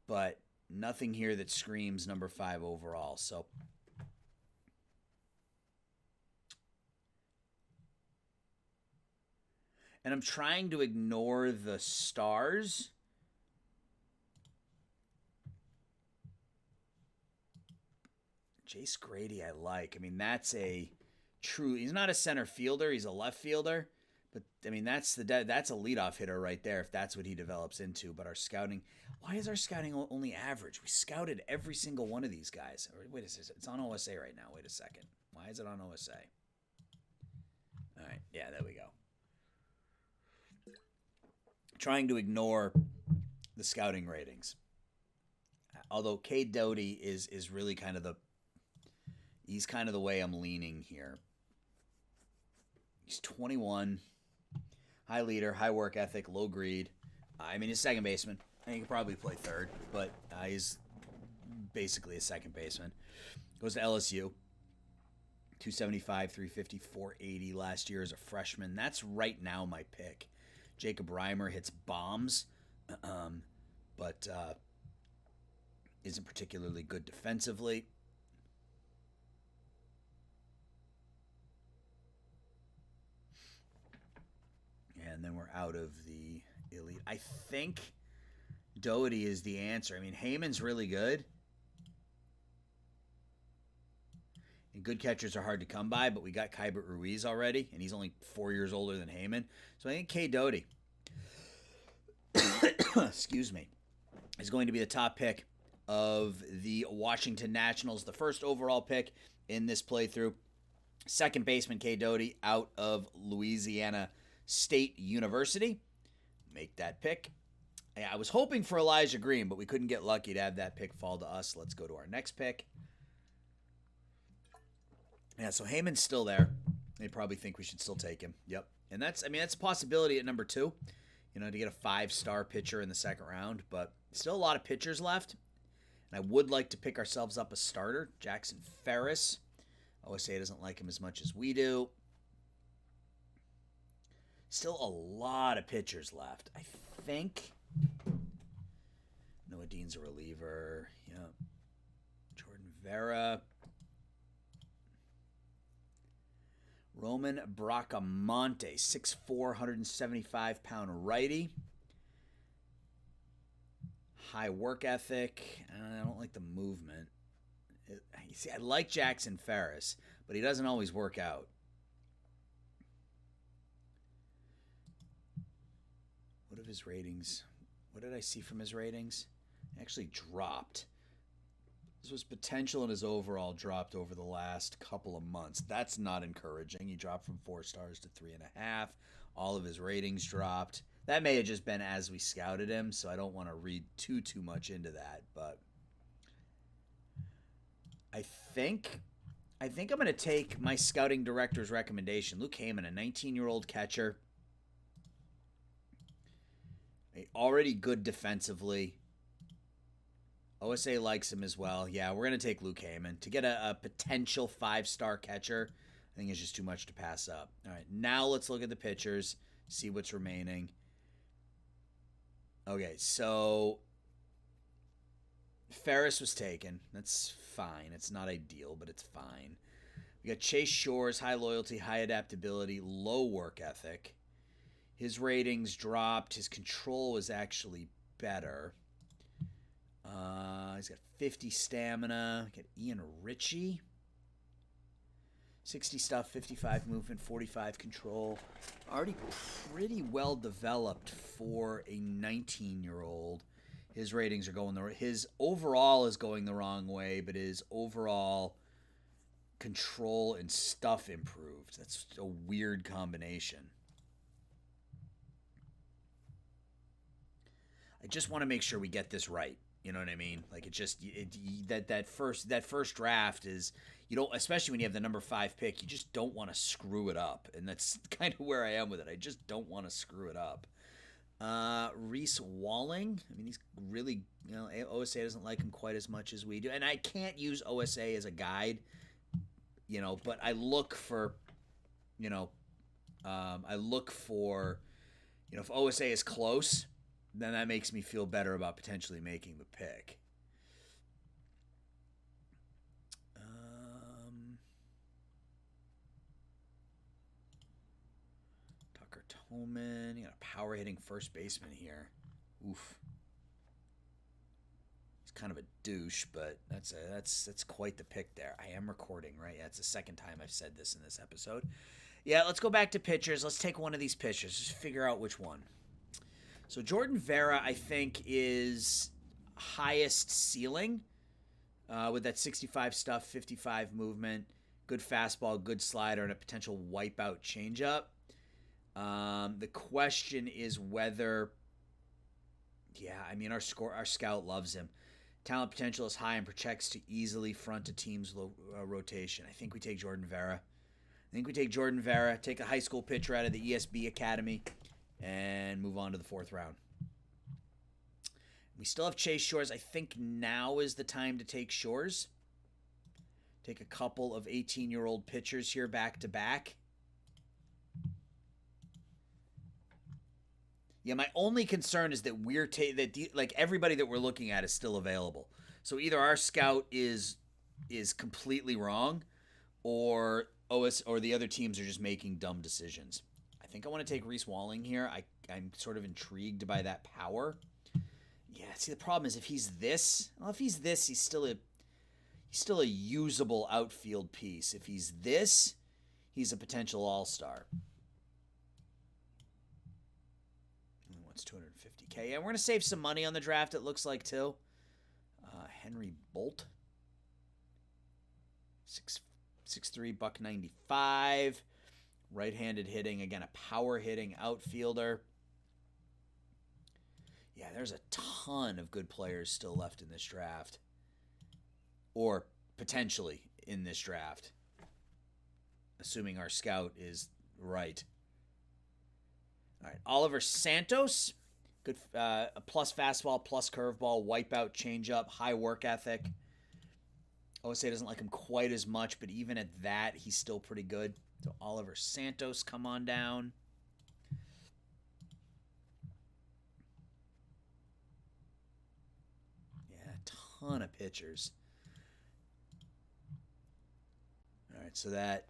but nothing here that screams number 5 overall. So and I'm trying to ignore the stars. Jace Grady, I like. That's a true. He's not a center fielder. He's a left fielder. But that's a leadoff hitter right there. If that's what he develops into. But our scouting. Why is our scouting only average? We scouted every single one of these guys. Wait a second. It's on OSA right now. Wait a second. Why is it on OSA? All right. Yeah, there we go. Trying to ignore the scouting ratings. Although K. Doty is really kind of he's kind of the way I'm leaning here. He's 21, high leader, high work ethic, low greed. I mean, he's second baseman. He could probably play third, but he's basically a second baseman. Goes to LSU. 275, 350, 480 last year as a freshman. That's right now my pick. Jacob Reimer hits bombs, but isn't particularly good defensively. And then we're out of the elite. I think Doty is the answer. I mean, Heyman's really good. And good catchers are hard to come by, but we got Keibert Ruiz already, and he's only 4 years older than Heyman. So I think K. Doty, excuse me, is going to be the top pick of the Washington Nationals, the first overall pick in this playthrough. Second baseman K. Doty out of Louisiana State University. Make that pick. I was hoping for Elijah Green, but we couldn't get lucky to have that pick fall to us. Let's go to our next pick. Yeah, so Heyman's still there. They probably think we should still take him. Yep. And that's a possibility at number 2, to get a 5-star pitcher in the second round, but still a lot of pitchers left. And I would like to pick ourselves up a starter, Jackson Ferris. OSA doesn't like him as much as we do. Still a lot of pitchers left. I think Noah Dean's a reliever. Yep. Jordan Vera. Roman Bracamonte, 6'4", 175-pound righty. High work ethic. I don't like the movement. You see, I like Jackson Ferris, but he doesn't always work out. What of his ratings? What did I see from his ratings? He actually dropped. This was potential, and his overall dropped over the last couple of months. That's not encouraging. He dropped from 4 stars to 3.5. All of his ratings dropped. That may have just been as we scouted him, so I don't want to read too much into that. But I think I'm going to take my scouting director's recommendation. Luke Heyman, a 19-year-old catcher, already good defensively. OSA likes him as well. Yeah, we're going to take Luke Heyman. To get a potential 5-star catcher, I think it's just too much to pass up. All right, now let's look at the pitchers, see what's remaining. Okay, so Ferris was taken. That's fine. It's not ideal, but it's fine. We got Chase Shores, high loyalty, high adaptability, low work ethic. His ratings dropped. His control was actually better. He's got 50 stamina. Got Ian Ritchie. 60 stuff, 55 movement, 45 control. Already pretty well developed for a 19-year-old. His ratings are going his overall is going the wrong way, but his overall control and stuff improved. That's a weird combination. I just want to make sure we get this right. You know what I mean? Like that first draft is, you don't, especially when you have the number 5 pick, you just don't want to screw it up, and that's kind of where I am with it. I just don't want to screw it up. Reese Walling, I mean, he's really, OSA doesn't like him quite as much as we do, and I can't use OSA as a guide, but I look for, if OSA is close, then that makes me feel better about potentially making the pick. Tucker Tolman, you got a power hitting first baseman here. Oof. He's kind of a douche, but that's quite the pick there. I am recording, right? Yeah, it's the second time I've said this in this episode. Yeah, let's go back to pitchers. Let's take one of these pitchers. Just figure out which one. So Jordan Vera, I think, is highest ceiling with that 65 stuff, 55 movement. Good fastball, good slider, and a potential wipeout changeup. The question is whether, our scout loves him. Talent potential is high and projects to easily front a team's rotation. I think we take Jordan Vera. Take a high school pitcher out of the ESB Academy, and move on to the 4th round. We still have Chase Shores. I think now is the time to take Shores. Take a couple of 18-year-old pitchers here back to back. Yeah, my only concern is that everybody that we're looking at is still available. So either our scout is completely wrong, or the other teams are just making dumb decisions. I think I want to take Reese Walling here. I'm sort of intrigued by that power. Yeah, see, the problem is if he's this, he's still a usable outfield piece. If he's this, he's a potential all-star. It's $250K. And we're going to save some money on the draft, it looks like, too. Henry Bolt. 6'3", $195. Right-handed hitting. Again, a power-hitting outfielder. Yeah, there's a ton of good players still left in this draft. Or potentially in this draft. Assuming our scout is right. All right, Oliver Santos, good, plus fastball, plus curveball, wipeout, changeup, high work ethic. OSA doesn't like him quite as much, but even at that, he's still pretty good. So Oliver Santos, come on down. Yeah, a ton of pitchers. All right, so that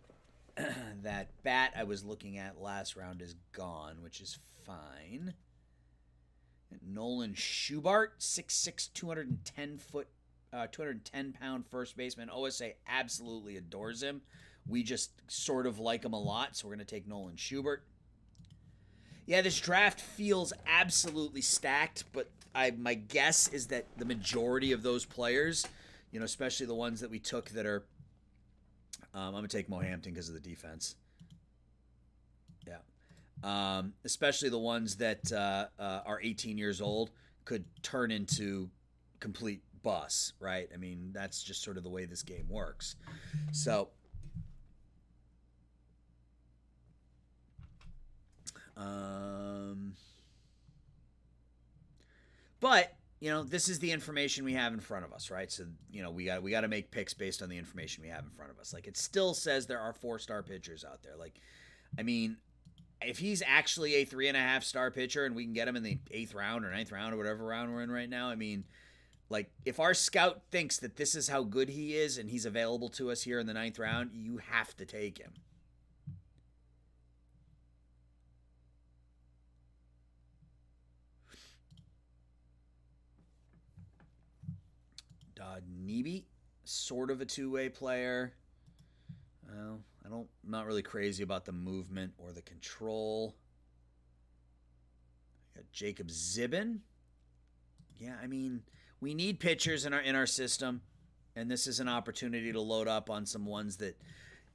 bat I was looking at last round is gone, which is fine. Nolan Schubart, 6'6", 210-pound first baseman. OSA absolutely adores him. We just sort of like him a lot, so we're going to take Nolan Schubart. Yeah, this draft feels absolutely stacked, but my guess is that the majority of those players, especially the ones that we took that are I'm going to take Mo Hampton because of the defense. Yeah. Especially the ones that are 18 years old could turn into complete busts, right? I mean, that's just sort of the way this game works. So, but this is the information we have in front of us, right? So, we got to make picks based on the information we have in front of us. Like, it still says there are 4-star pitchers out there. Like, I mean, if he's actually a 3.5-star pitcher and we can get him in the 8th round or 9th round or whatever round we're in right now, I mean, like, if our scout thinks that this is how good he is and he's available to us here in the 9th round, you have to take him. Neebe, sort of a two-way player. Well, I'm not really crazy about the movement or the control. Got Jacob Zibin. Yeah, I mean, we need pitchers in our system, and this is an opportunity to load up on some ones that,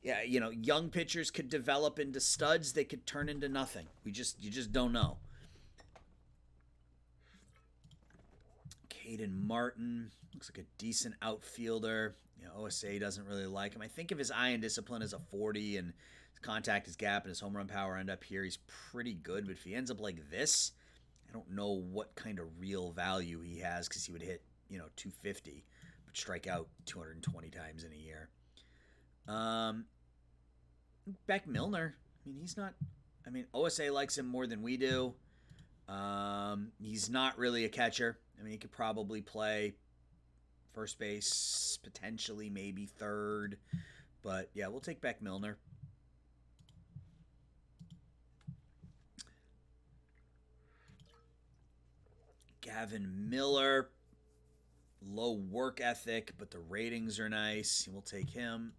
young pitchers could develop into studs. They could turn into nothing. You just don't know. Kaden Martin looks like a decent outfielder. OSA doesn't really like him. I think if his eye and discipline is a 40 and his contact, his gap, and his home run power end up here, he's pretty good. But if he ends up like this, I don't know what kind of real value he has because he would hit, 250, but strike out 220 times in a year. Beck Milner. OSA likes him more than we do. He's not really a catcher. He could probably play first base, potentially maybe third. But, yeah, we'll take Beck Milner. Gavin Miller, low work ethic, but the ratings are nice. We'll take him.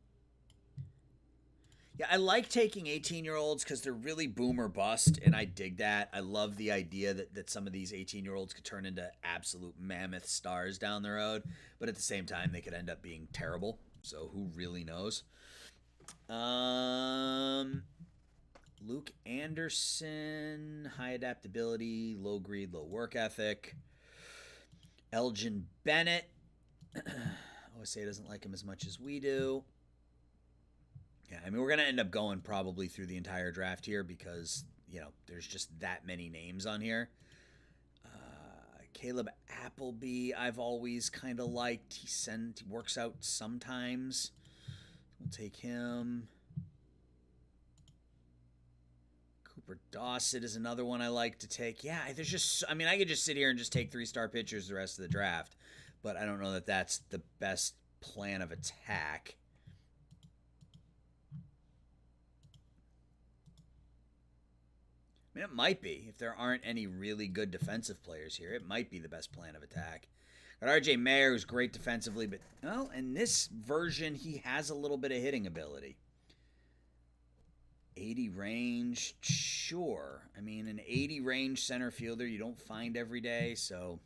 Yeah, I like taking 18-year-olds because they're really boom or bust, and I dig that. I love the idea that some of these 18-year-olds could turn into absolute mammoth stars down the road, but at the same time, they could end up being terrible, so who really knows? Luke Anderson, high adaptability, low greed, low work ethic. Elgin Bennett. OSA doesn't like him as much as we do. Yeah, I mean, we're going to end up going probably through the entire draft here because, there's just that many names on here. Caleb Appleby, I've always kind of liked. He works out sometimes. We'll take him. Cooper Dawson is another one I like to take. Yeah, there's just, I could just sit here and just take 3-star pitchers the rest of the draft, but I don't know that that's the best plan of attack. It might be. If there aren't any really good defensive players here, it might be the best plan of attack. Got RJ Mayer, who's great defensively, but, in this version, he has a little bit of hitting ability. 80 range, sure. An 80 range center fielder you don't find every day, so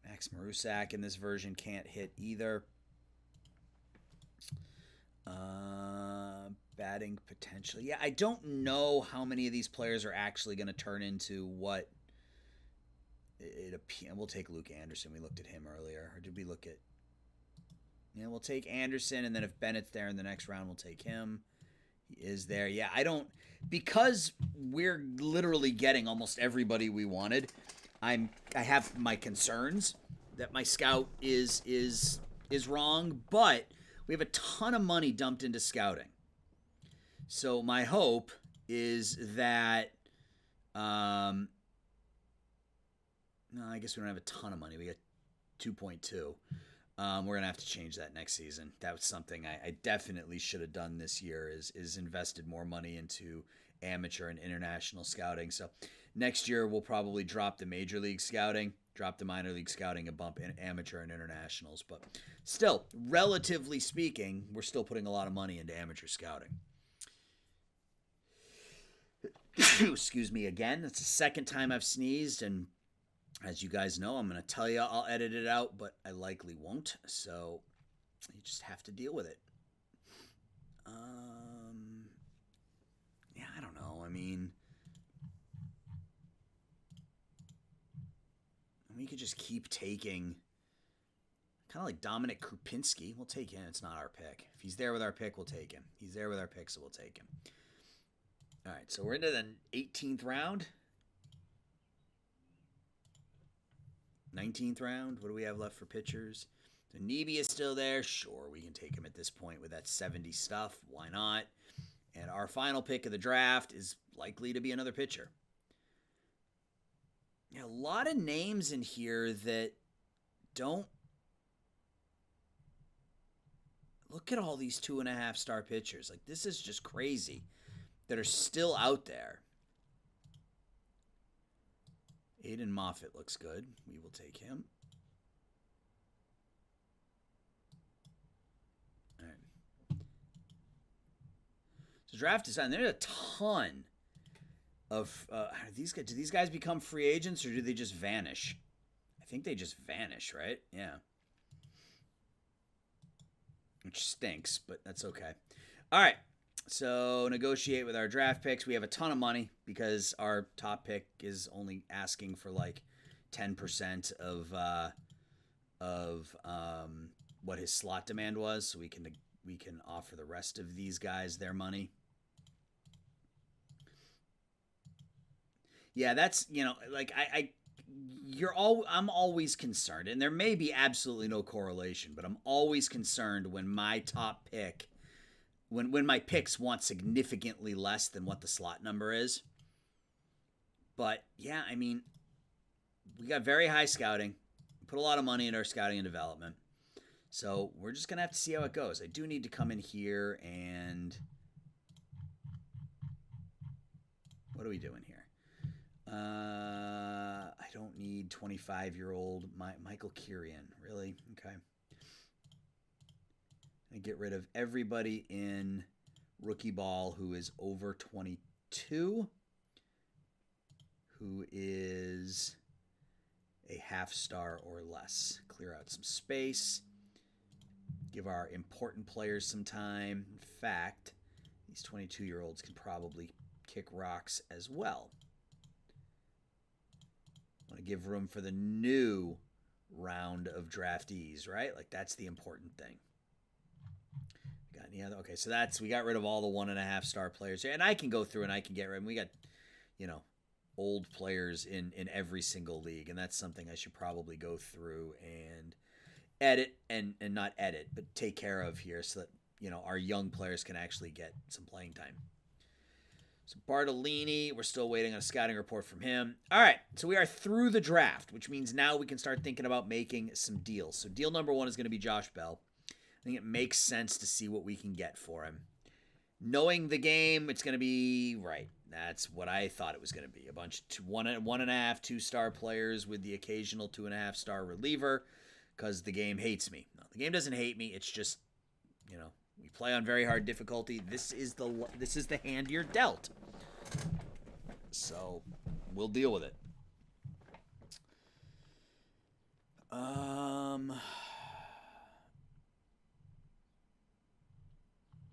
Max Marusak in this version can't hit either. Batting potential. Yeah, I don't know how many of these players are actually going to turn into what it appears. We'll take Luke Anderson. We looked at him earlier. Or did we look at... Yeah, we'll take Anderson, and then if Bennett's there in the next round, we'll take him. He is there. Yeah, I don't... Because we're literally getting almost everybody we wanted, I have my concerns that my scout is wrong, but we have a ton of money dumped into scouting. So my hope is that, no, I guess we don't have a ton of money. We got 2.2. We're going to have to change that next season. That was something I definitely should have done this year is invested more money into amateur and international scouting. So next year we'll probably drop the major league scouting, drop the minor league scouting, and bump in amateur and internationals. But still, relatively speaking, we're still putting a lot of money into amateur scouting. Excuse me again. That's the second time I've sneezed, and as you guys know, I'm going to tell you I'll edit it out, but I likely won't, so you just have to deal with it. Yeah, I don't know. We could just keep taking, kind of like Dominic Krupinski. We'll take him. It's not our pick. If he's there with our pick, we'll take him. He's there with our pick, so we'll take him. All right, so we're into the 18th round. 19th round. What do we have left for pitchers? Neebe is still there. Sure, we can take him at this point with that 70 stuff. Why not? And our final pick of the draft is likely to be another pitcher. Yeah, a lot of names in here that don't... Look at all these 2.5-star pitchers. Like, this is just crazy that are still out there. Aiden Moffett looks good. We will take him. All right. So draft is on. There's a ton of do these guys become free agents or do they just vanish? I think they just vanish, right? Yeah. Which stinks, but that's okay. All right. So negotiate with our draft picks. We have a ton of money because our top pick is only asking for like 10% of what his slot demand was. So we can offer the rest of these guys their money. Yeah, that's, like I'm always concerned, and there may be absolutely no correlation, but I'm always concerned when my top pick, when my picks want significantly less than what the slot number is. But yeah, we got very high scouting, put a lot of money into our scouting and development. So we're just going to have to see how it goes. I do need to come in here and... What are we doing here? I don't need 25-year-old Michael Kirian. Really? Okay. And get rid of everybody in rookie ball who is over 22, who is a half star or less. Clear out some space. Give our important players some time. In fact, these 22-year-olds can probably kick rocks as well. Want to give room for the new round of draftees, right? Like, that's the important thing. Got any other? Okay, so we got rid of all the 1.5 star players. And I can go through and I can get rid of them. We got, old players in every single league. And that's something I should probably go through and edit and not edit, but take care of here so that, our young players can actually get some playing time. So Bartolini, we're still waiting on a scouting report from him. All right, so we are through the draft, which means now we can start thinking about making some deals. So deal number 1 is going to be Josh Bell. I think it makes sense to see what we can get for him. Knowing the game, it's going to be right. That's what I thought it was going to be. A bunch of 1.5, 2-star players with the occasional 2.5-star reliever because the game hates me. No, the game doesn't hate me. It's just, we play on very hard difficulty. This is the hand you're dealt. So we'll deal with it.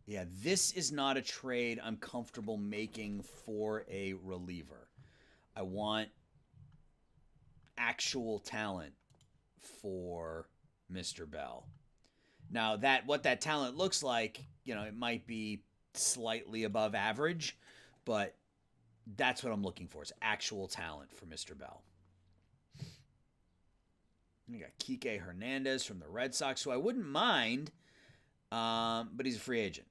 Yeah, this is not a trade I'm comfortable making for a reliever. I want actual talent for Mr. Bell. Now, what that talent looks like, it might be slightly above average, but that's what I'm looking for, is actual talent for Mr. Bell. We got Kike Hernandez from the Red Sox, who I wouldn't mind, but he's a free agent.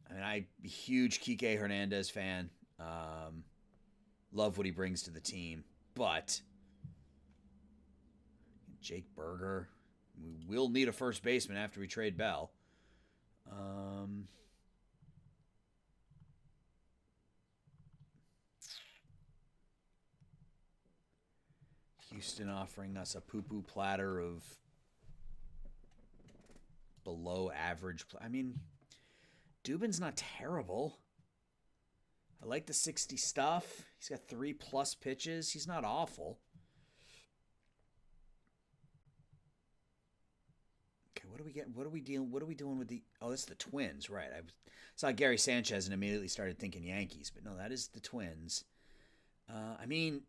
I mean, I'm a huge Kike Hernandez fan. Love what he brings to the team. But Jake Berger, we will need a first baseman after we trade Bell. Houston offering us a poo-poo platter of below average. I mean, Dubin's not terrible. I like the 60 stuff. He's got 3+ pitches. He's not awful. Okay, what do we get? What are we doing with the? Oh, that's the Twins, right? I saw Gary Sanchez and immediately started thinking Yankees, but no, that is the Twins. I mean,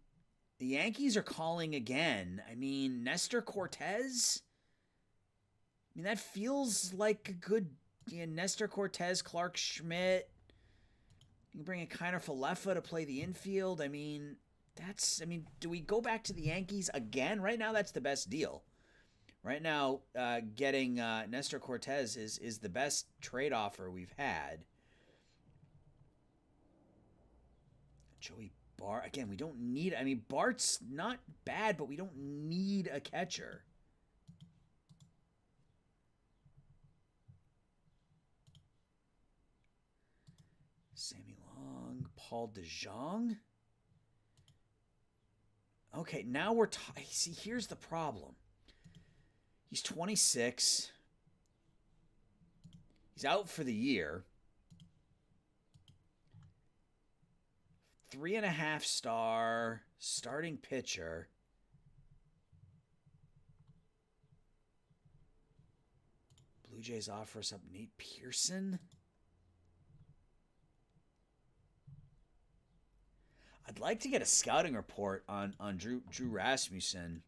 the Yankees are calling again. I mean, Nestor Cortez. I mean, that feels like a good. Yeah, Nestor Cortez, Clark Schmidt. You can bring in Kiner Falefa to play the infield. I mean, do we go back to the Yankees again? Right now, that's the best deal. Right now, getting Nestor Cortez is the best trade offer we've had. Joey Bart. Again, we don't need... I mean, Bart's not bad, but we don't need a catcher. Sammy Long, Paul DeJong. Okay, now we're... See, here's the problem. He's 26. He's out for the year. 3.5 star starting pitcher. Blue Jays offer us up Nate Pearson. I'd like to get a scouting report on Drew Rasmussen.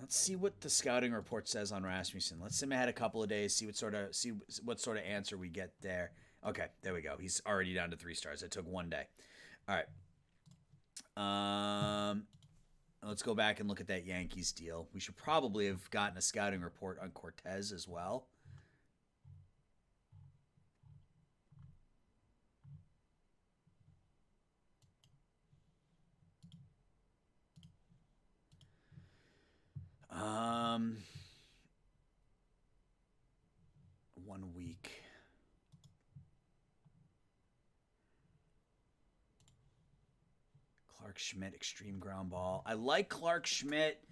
Let's see what the scouting report says on Rasmussen. Let's sim ahead a couple of days, see what sort of answer we get there. Okay, there we go. He's already down to 3 stars. It took 1 day. All right. Let's go back and look at that Yankees deal. We should probably have gotten a scouting report on Cortez as well. One week. Clark Schmidt, extreme ground ball. I like Clark Schmidt.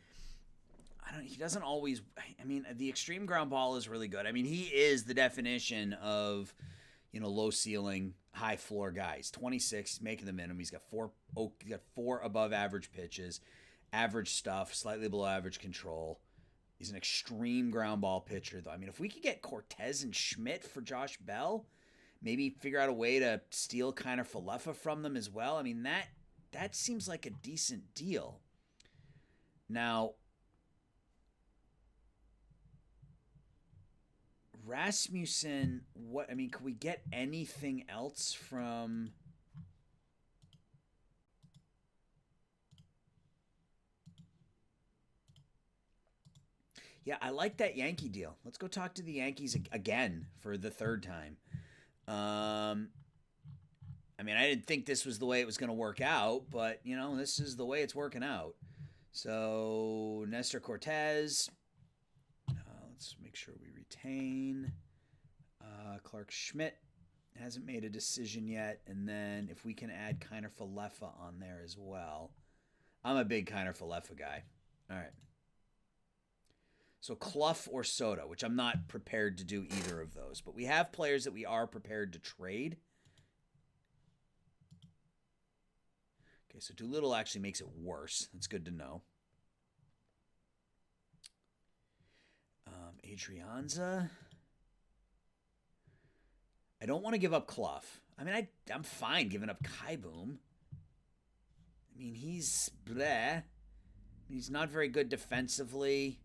He doesn't always, I mean, the extreme ground ball is really good. I mean, he is the definition of, low ceiling, high floor guy. He's 26, he's making the minimum. He's got 4 above average pitches. average stuff, slightly below average control. He's an extreme ground ball pitcher, though. I mean, if we could get Cortez and Schmidt for Josh Bell, maybe figure out a way to steal Kiner Falefa from them as well. I mean, that seems like a decent deal. Now, Rasmussen, could we get anything else from... Yeah, I like that Yankee deal. Let's go talk to the Yankees again for the third time. I didn't think this was the way it was going to work out, but, this is the way it's working out. So, Nestor Cortez. Let's make sure we retain. Clark Schmidt hasn't made a decision yet. And then if we can add Kiner Falefa on there as well. I'm a big Kiner Falefa guy. All right. So Clough or Soto, which I'm not prepared to do either of those. But we have players that we are prepared to trade. Okay, so Doolittle actually makes it worse. That's good to know. Adrianza. I don't want to give up Clough. I'm fine giving up Kaiboom. He's bleh. He's not very good defensively.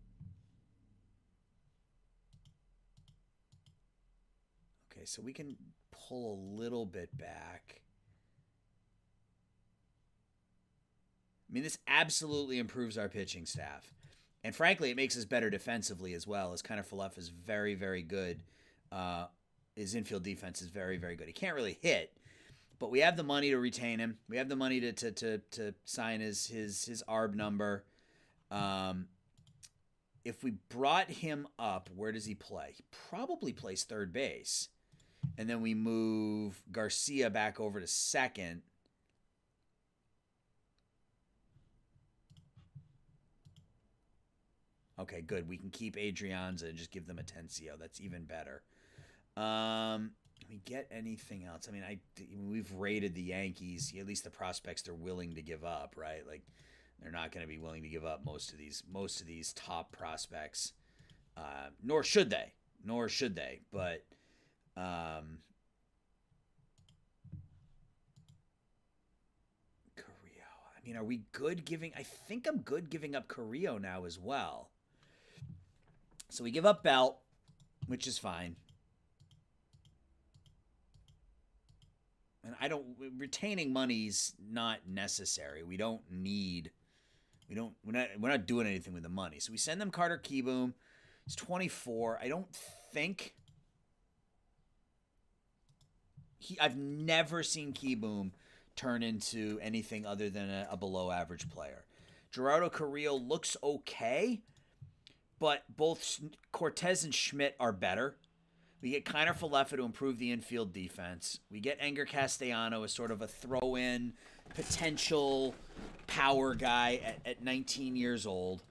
Okay, so we can pull a little bit back. This absolutely improves our pitching staff. And frankly, it makes us better defensively as well, as Kiner Falefa is very, very good. His infield defense is very, very good. He can't really hit, but we have the money to retain him. We have the money to sign his ARB number. If we brought him up, where does he play? He probably plays third base. And then we move Garcia back over to second. Okay, good. We can keep Adrianza and just give them Atencio. That's even better. Can we get anything else? We've rated the Yankees, at least the prospects they're willing to give up, right? Like, they're not going to be willing to give up most of these top prospects. Nor should they. But Carrillo. Are we good giving? I think I'm good giving up Carrillo now as well. So we give up Belt, which is fine. And retaining money's not necessary. We're not doing anything with the money. So we send them Carter Keyboom. He's 24. I don't think I've never seen Keyboom turn into anything other than a below average player. Gerardo Carrillo looks okay, but both Cortez and Schmidt are better. We get Kiner Falefa to improve the infield defense. We get Enger Castellano as sort of a throw-in potential power guy at 19 years old.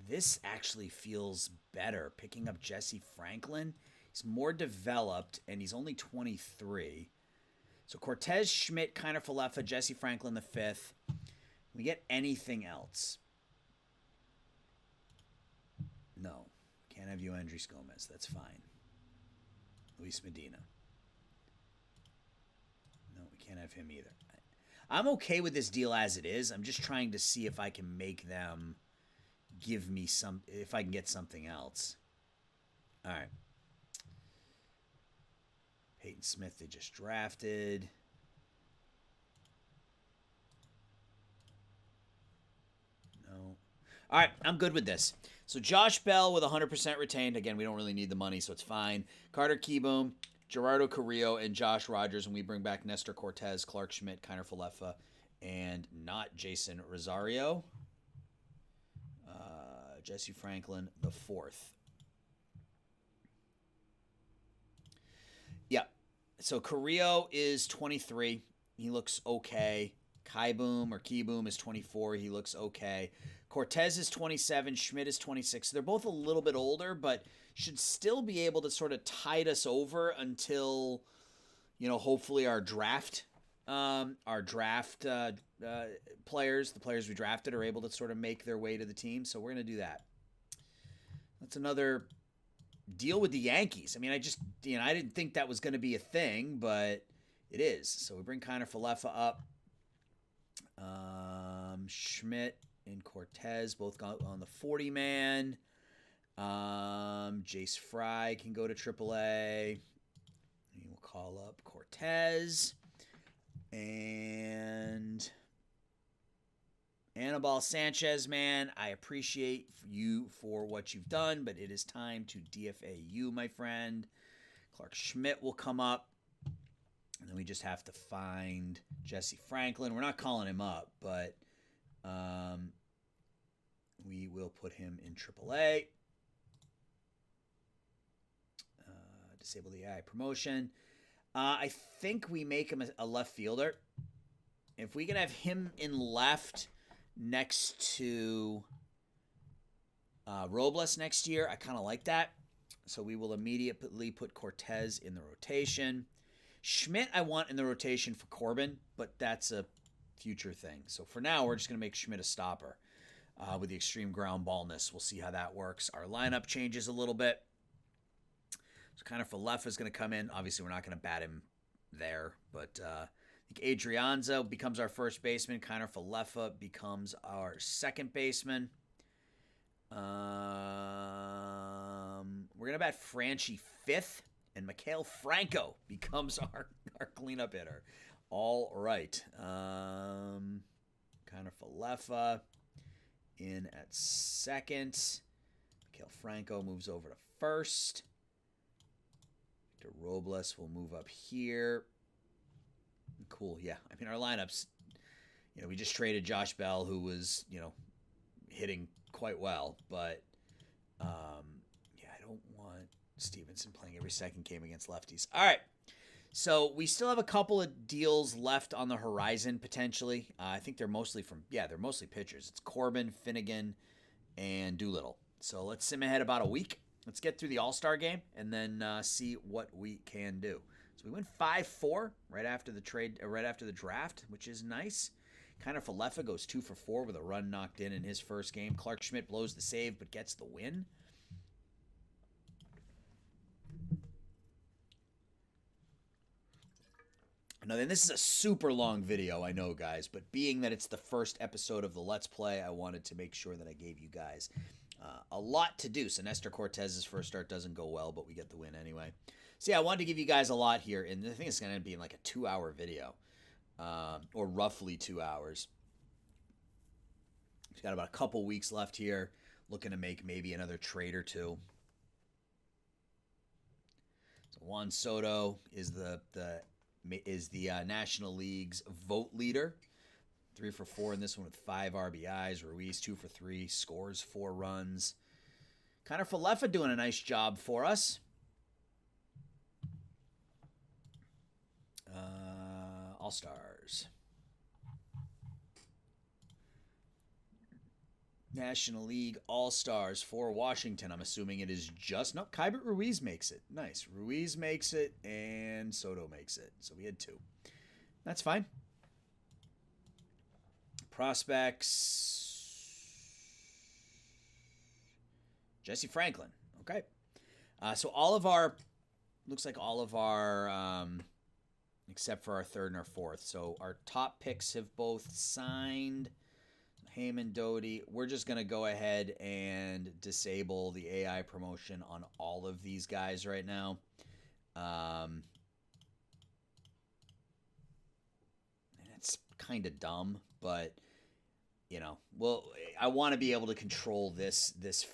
This actually feels better, picking up Jesse Franklin. He's more developed, and he's only 23. So Cortez, Schmidt, Kiner Falefa, Jesse Franklin the fifth. We get anything else? No. Can't have you, Andres Gomez. That's fine. Luis Medina. No, we can't have him either. I'm okay with this deal as it is. I'm just trying to see if I can make them give me if I can get something else. All right. Peyton Smith, they just drafted. No. All right, I'm good with this. So Josh Bell with 100% retained. Again, we don't really need the money, so it's fine. Carter Keyboom, Gerardo Carrillo, and Josh Rogers, and we bring back Nestor Cortez, Clark Schmidt, Kiner Falefa, and not Jason Rosario. Jesse Franklin the fourth. Yeah, So Carrillo is 23. He looks okay. Keyboom is 24. He looks okay. Cortez is 27. Schmidt is 26. They're both a little bit older, but should still be able to sort of tide us over until, hopefully our draft players, the players we drafted, are able to sort of make their way to the team. So we're going to do that. That's another deal with the Yankees. I mean, I didn't think that was going to be a thing, but it is. So we bring Kiner Falefa up. Schmidt and Cortez both go on the 40-man. Jace Fry can go to AAA. We'll call up Cortez. And Anibal Sanchez, man, I appreciate you for what you've done, but it is time to DFA you, my friend. Clark Schmidt will come up. And then we just have to find Jesse Franklin. We're not calling him up, but we will put him in AAA. Disable the AI promotion. I think we make him a left fielder. If we can have him in left next to Robles next year, I kind of like that. So we will immediately put Cortez in the rotation. Schmidt I want in the rotation for Corbin, but that's a future thing. So for now, we're just going to make Schmidt a stopper with the extreme ground ballness. We'll see how that works. Our lineup changes a little bit. So kind of Falefa is going to come in. Obviously, we're not going to bat him there, but I think Adrianza becomes our first baseman. Kiner Falefa becomes our second baseman. We're going to bat Franchi fifth, and Mikael Franco becomes our cleanup hitter. All right. Kiner Falefa in at second. Mikael Franco moves over to first. Victor Robles will move up here. Cool, yeah. I mean, our lineups, we just traded Josh Bell, who was, hitting quite well. But, I don't want Stevenson playing every second game against lefties. All right. So we still have a couple of deals left on the horizon, potentially. I think they're mostly they're mostly pitchers. It's Corbin, Finnegan, and Doolittle. So let's sim ahead about a week. Let's get through the All-Star game and then see what we can do. So we went 5-4 right after the draft, which is nice. Kiner Falefa goes 2 for 4 with a run knocked in his first game. Clark Schmidt blows the save but gets the win. Now, then this is a super long video, I know, guys, but being that it's the first episode of the Let's Play, I wanted to make sure that I gave you guys a lot to do. So Nestor Cortez's first start doesn't go well, but we get the win anyway. So yeah, I wanted to give you guys a lot here, and I think it's going to be like a 2-hour video, or roughly 2 hours. We've got about a couple weeks left here, looking to make maybe another trade or two. So Juan Soto is the National League's vote leader. 3 for 4 in this one with 5 RBIs. Ruiz 2 for 3, scores 4 runs. Kiner Falefa doing a nice job for us. All-Stars. National League All-Stars for Washington. I'm assuming it is just... No, Keibert Ruiz makes it. Nice. Ruiz makes it, and Soto makes it. So we had 2. That's fine. Prospects. Jesse Franklin. Okay. So all of our... Looks like all of our... except for our third and our fourth. So our top picks have both signed... Heyman, Doty. We're just going to go ahead and disable the AI promotion on all of these guys right now. And it's kind of dumb, but, well, I want to be able to control this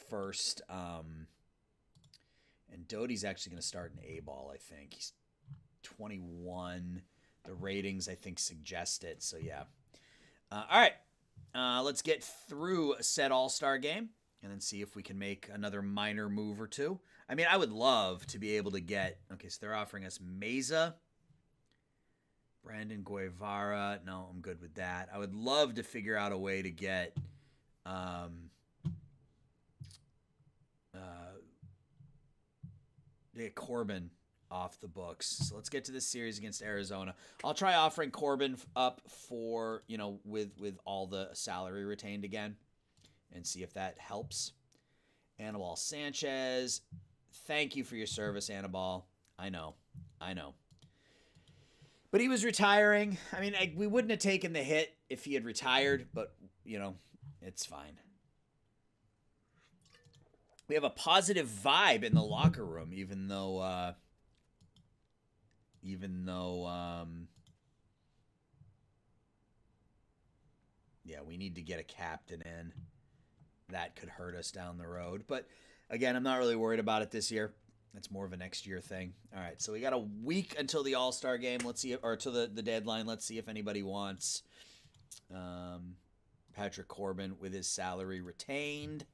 first. And Doty's actually going to start in A-ball, I think. He's 21. The ratings, I think, suggest it. So, yeah. All right. Let's get through said All-Star game and then see if we can make another minor move or two. I mean, I would love to be able to get... Okay, so they're offering us Meza Brandon Guevara. No, I'm good with that. I would love to figure out a way to get um, Corbin off the books. So let's get to this series against Arizona. I'll try offering Corbin up for, with all the salary retained again and see if that helps. Anibal Sanchez. Thank you for your service, Anibal. I know. But he was retiring. I mean, we wouldn't have taken the hit if he had retired, but, it's fine. We have a positive vibe in the locker room, even though we need to get a captain in. That could hurt us down the road. But, again, I'm not really worried about it this year. That's more of a next year thing. All right, so we got a week until the All-Star game. Let's see, or to the deadline. Let's see if anybody wants Patrick Corbin with his salary retained.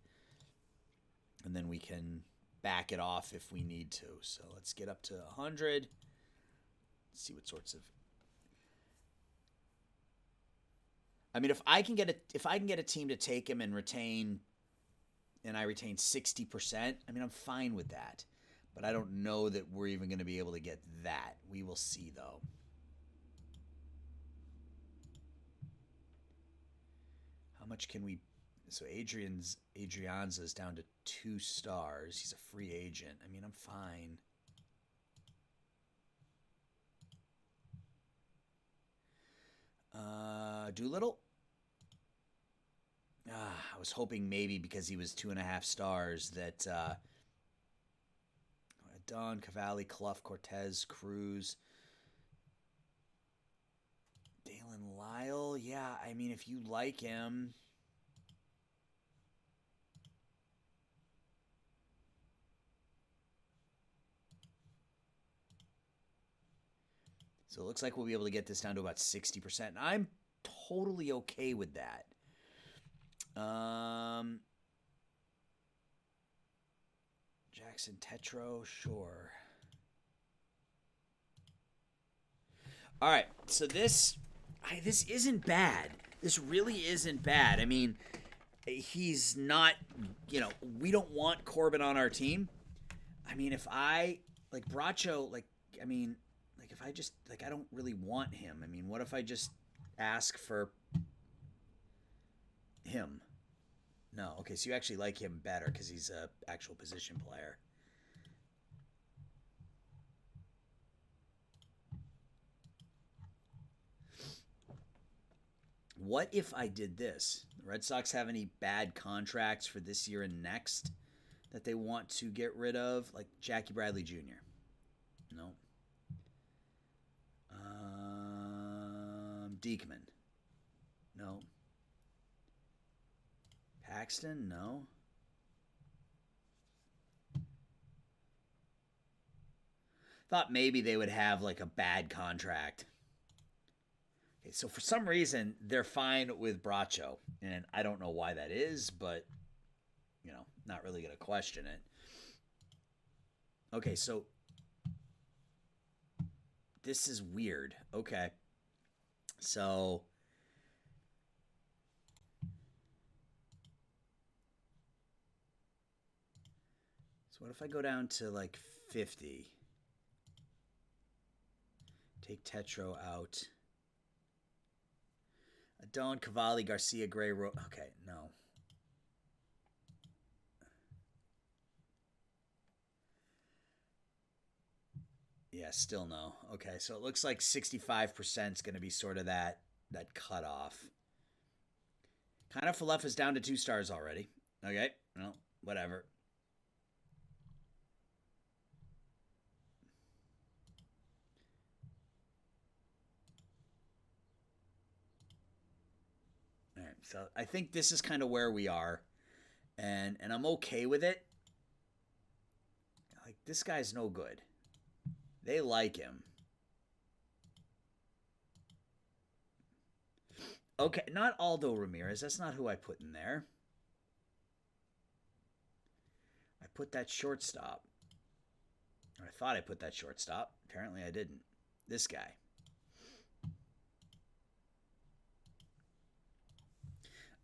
And then we can back it off if we need to. So let's get up to 100. Let's see what sorts of. I mean, if I can get a team to take him and retain, and I retain 60%, I mean, I'm fine with that. But I don't know that we're even going to be able to get that. We will see, though. How much can we... So Adrianza's down to 2 stars. He's a free agent. I mean, I'm fine. Doolittle? I was hoping maybe because he was 2.5 stars that... Don, Cavalli, Clough, Cortez, Cruz, Dalen Lyle. Yeah, I mean, if you like him. So it looks like we'll be able to get this down to about 60%. And I'm totally okay with that. Jackson Tetro, sure. All right, so this isn't bad. This really isn't bad. I mean, he's not, we don't want Corbin on our team. I mean, if I, like Bracho, if I just, I don't really want him. I mean, what if I just ask for him? No. Okay, so you actually like him better because he's an actual position player. What if I did this? The Red Sox have any bad contracts for this year and next that they want to get rid of? Like Jackie Bradley Jr.? No. Diekman? No. Paxton? No. Thought maybe they would have like a bad contract. Okay, so for some reason they're fine with Bracho, and I don't know why that is, but not really gonna question it. Okay, so this is weird. Okay, so what if I go down to like 50? Take Tetro out. Adon, Cavalli, Garcia, Gray, okay, no. Yeah, still no. Okay, so it looks like 65% is going to be sort of that cutoff. Kind of Falef is down to 2 stars already. Okay, well, whatever. All right, so I think this is kind of where we are, and I'm okay with it. Like, this guy's no good. They like him. Okay, not Aldo Ramirez. That's not who I put in there. I put that shortstop. Or I thought I put that shortstop. Apparently I didn't. This guy.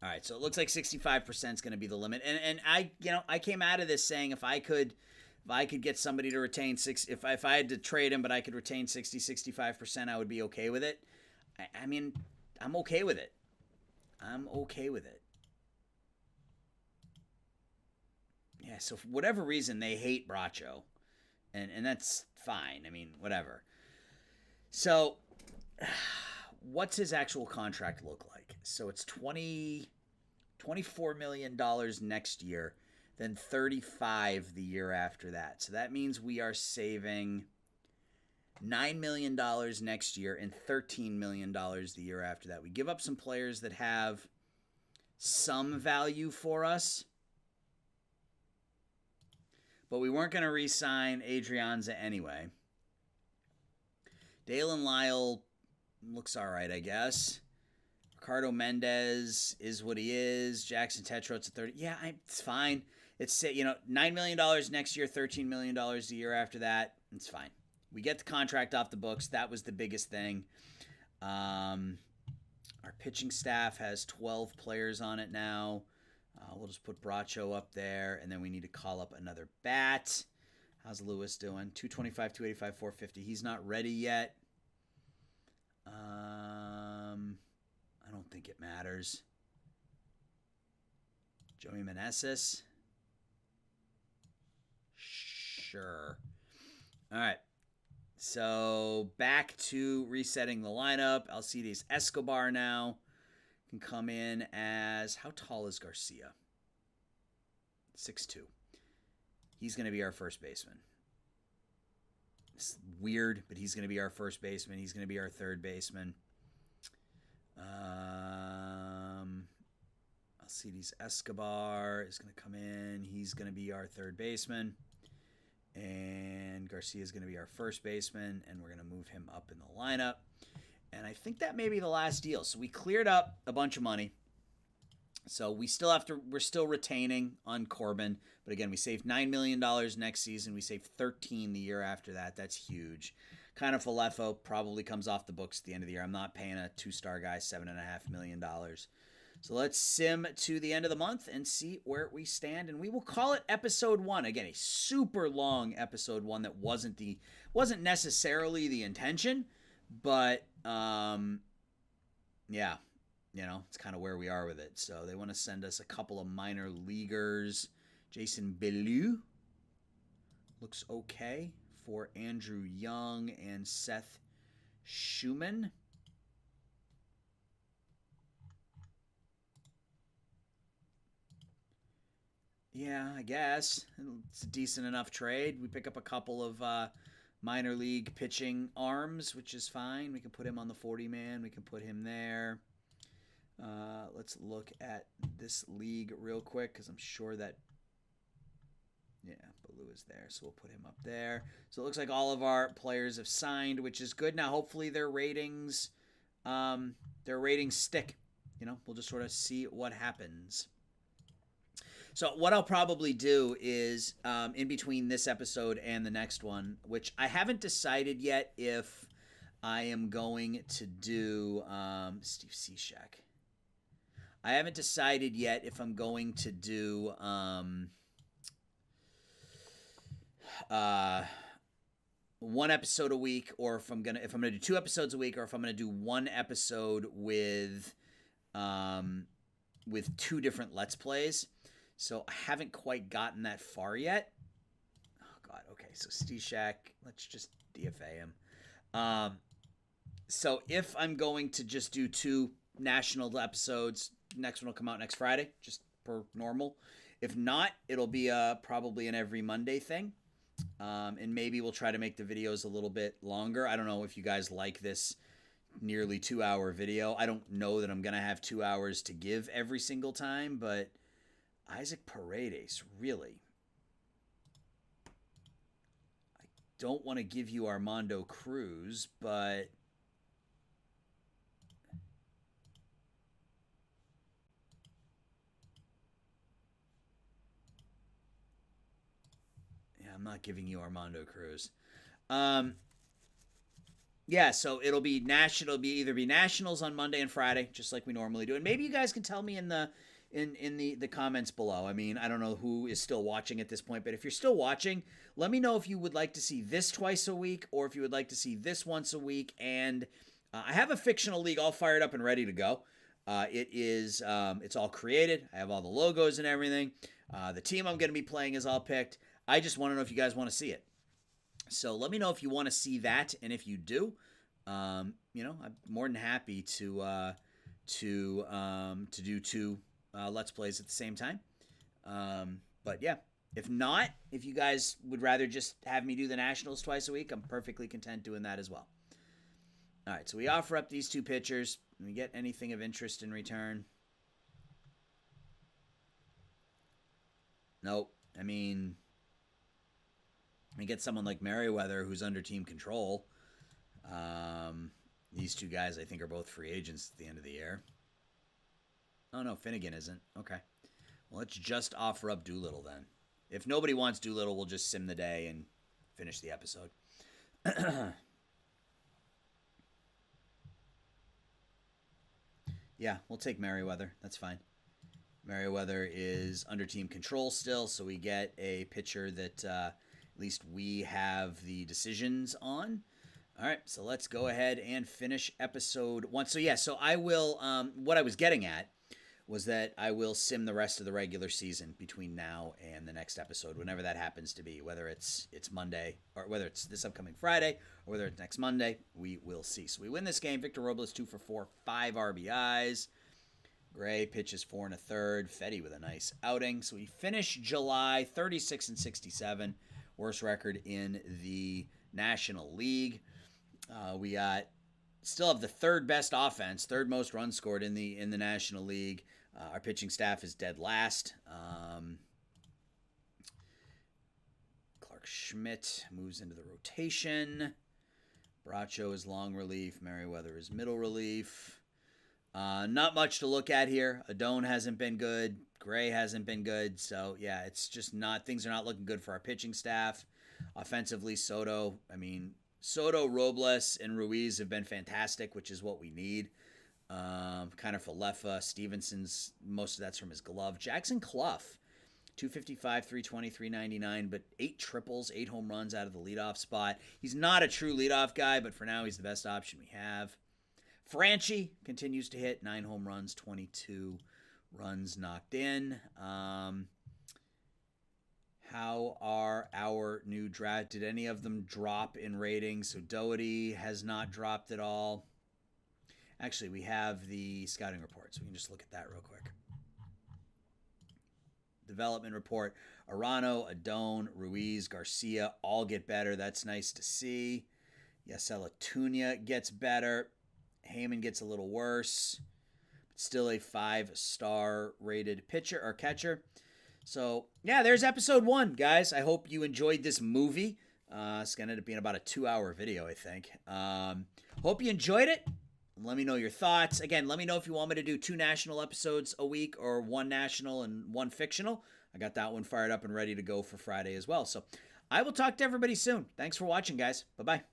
All right, so it looks like 65% is going to be the limit. And I came out of this saying if I could get somebody to retain if I had to trade him but I could retain 65%, I would be okay with it. I mean, I'm okay with it. I'm okay with it. Yeah, so for whatever reason they hate Bracho. And that's fine. I mean, whatever. So what's his actual contract look like? So it's $24 million next year, then 35 the year after that. So that means we are saving $9 million next year and $13 million the year after that. We give up some players that have some value for us, but we weren't going to re-sign Adrianza anyway. Dalen Lyle looks all right, I guess. Ricardo Mendez is what he is. Jackson Tetro's at 30. Yeah, it's fine. It's $9 million next year, $13 million the year after that. It's fine. We get the contract off the books. That was the biggest thing. Our pitching staff has 12 players on it now. We'll just put Bracho up there, and then we need to call up another bat. How's Lewis doing? 225, 285, 450. He's not ready yet. I don't think it matters. Joey Meneses? Sure. All right. So back to resetting the lineup. Alcides Escobar now can come in as, how tall is Garcia? 6'2". He's going to be our first baseman. It's weird, but he's going to be our first baseman. He's going to be our third baseman. Alcides Escobar is going to come in. He's going to be our third baseman. And Garcia is going to be our first baseman, and we're going to move him up in the lineup. And I think that may be the last deal. So we cleared up a bunch of money. So we're still retaining on Corbin. But again, we saved $9 million next season. We saved $13 the year after that. That's huge. Kind of Falefo probably comes off the books at the end of the year. I'm not paying a 2-star guy $7.5 million. So let's sim to the end of the month and see where we stand. And we will call it episode 1. Again, a super long episode 1 that wasn't necessarily the intention. But, yeah. It's kind of where we are with it. So they want to send us a couple of minor leaguers. Jason Bellew looks okay for Andrew Young and Seth Schumann. Yeah, I guess. It's a decent enough trade. We pick up a couple of minor league pitching arms, which is fine. We can put him on the 40-man. We can put him there. Let's look at this league real quick because I'm sure that, Baloo is there. So we'll put him up there. So it looks like all of our players have signed, which is good. Now, hopefully their ratings stick. We'll just sort of see what happens. So what I'll probably do is in between this episode and the next one, which I haven't decided yet if I am going to do Steve Cishek. I haven't decided yet if I'm going to do one episode a week, or if I'm gonna do 2 episodes a week, or if I'm gonna do one episode with 2 different Let's Plays. So I haven't quite gotten that far yet. Oh God. Okay. So Stishak, let's just DFA him. So if I'm going to just do 2 national episodes, next one will come out next Friday, just per normal. If not, it'll be probably an every Monday thing. And maybe we'll try to make the videos a little bit longer. I don't know if you guys like this nearly 2-hour video. I don't know that I'm going to have 2 hours to give every single time, but Isaac Paredes, really. I don't want to give you Armando Cruz, but I'm not giving you Armando Cruz. Yeah, so it'll be national. It'll either be nationals on Monday and Friday, just like we normally do. And maybe you guys can tell me in the comments below. I mean, I don't know who is still watching at this point, but if you're still watching, let me know if you would like to see this twice a week or if you would like to see this once a week. And I have a fictional league all fired up and ready to go. It's all created. I have all the logos and everything. The team I'm going to be playing is all picked. I just want to know if you guys want to see it. So let me know if you want to see that, and if you do, I'm more than happy to do two Let's Plays at the same time. But yeah, if not, if you guys would rather just have me do the Nationals twice a week, I'm perfectly content doing that as well. All right, so we offer up these two pitchers. We get anything of interest in return? Nope. I mean, we get someone like Merriweather who's under team control. These two guys, I think, are both free agents at the end of the year. Oh, no, Finnegan isn't. Okay. Well, let's just offer up Doolittle then. If nobody wants Doolittle, we'll just sim the day and finish the episode. Yeah, we'll take Merriweather. That's fine. Merriweather is under team control still, so we get a pitcher that at least we have the decisions on. All right, so let's go ahead and finish episode 1. So yeah, so I will, what I was getting at was that I will sim the rest of the regular season between now and the next episode, whenever that happens to be, whether it's Monday, or whether it's this upcoming Friday, or whether it's next Monday, we will see. So we win this game. Victor Robles 2 for 4, 5 RBIs. Gray pitches 4 1/3. Fetty with a nice outing. So we finish July 36-67, worst record in the National League. We still have the third best offense, third most runs scored in the National League. Our pitching staff is dead last. Clark Schmidt moves into the rotation. Bracho is long relief. Merriweather is middle relief. Not much to look at here. Adone hasn't been good. Gray hasn't been good. So, yeah, it's just not, things are not looking good for our pitching staff. Offensively, Soto, Robles, and Ruiz have been fantastic, which is what we need. Kind of Falefa, Stevenson's, most of that's from his glove. Jackson Clough, 255, 320, 399, but 8 triples, 8 home runs out of the leadoff spot. He's not a true leadoff guy, but for now he's the best option we have. Franchi continues to hit 9 home runs, 22 runs knocked in. How are our new draft? Did any of them drop in ratings? So Doherty has not dropped at all. Actually, we have the scouting report, so we can just look at that real quick. Development report. Arano, Adone, Ruiz, Garcia all get better. That's nice to see. Yasel Atunya gets better. Heyman gets a little worse. But still a 5-star rated pitcher or catcher. So, yeah, there's episode 1, guys. I hope you enjoyed this movie. It's going to end up being about a 2-hour video, I think. Hope you enjoyed it. Let me know your thoughts. Again, let me know if you want me to do 2 national episodes a week or 1 national and 1 fictional. I got that one fired up and ready to go for Friday as well. So I will talk to everybody soon. Thanks for watching, guys. Bye-bye.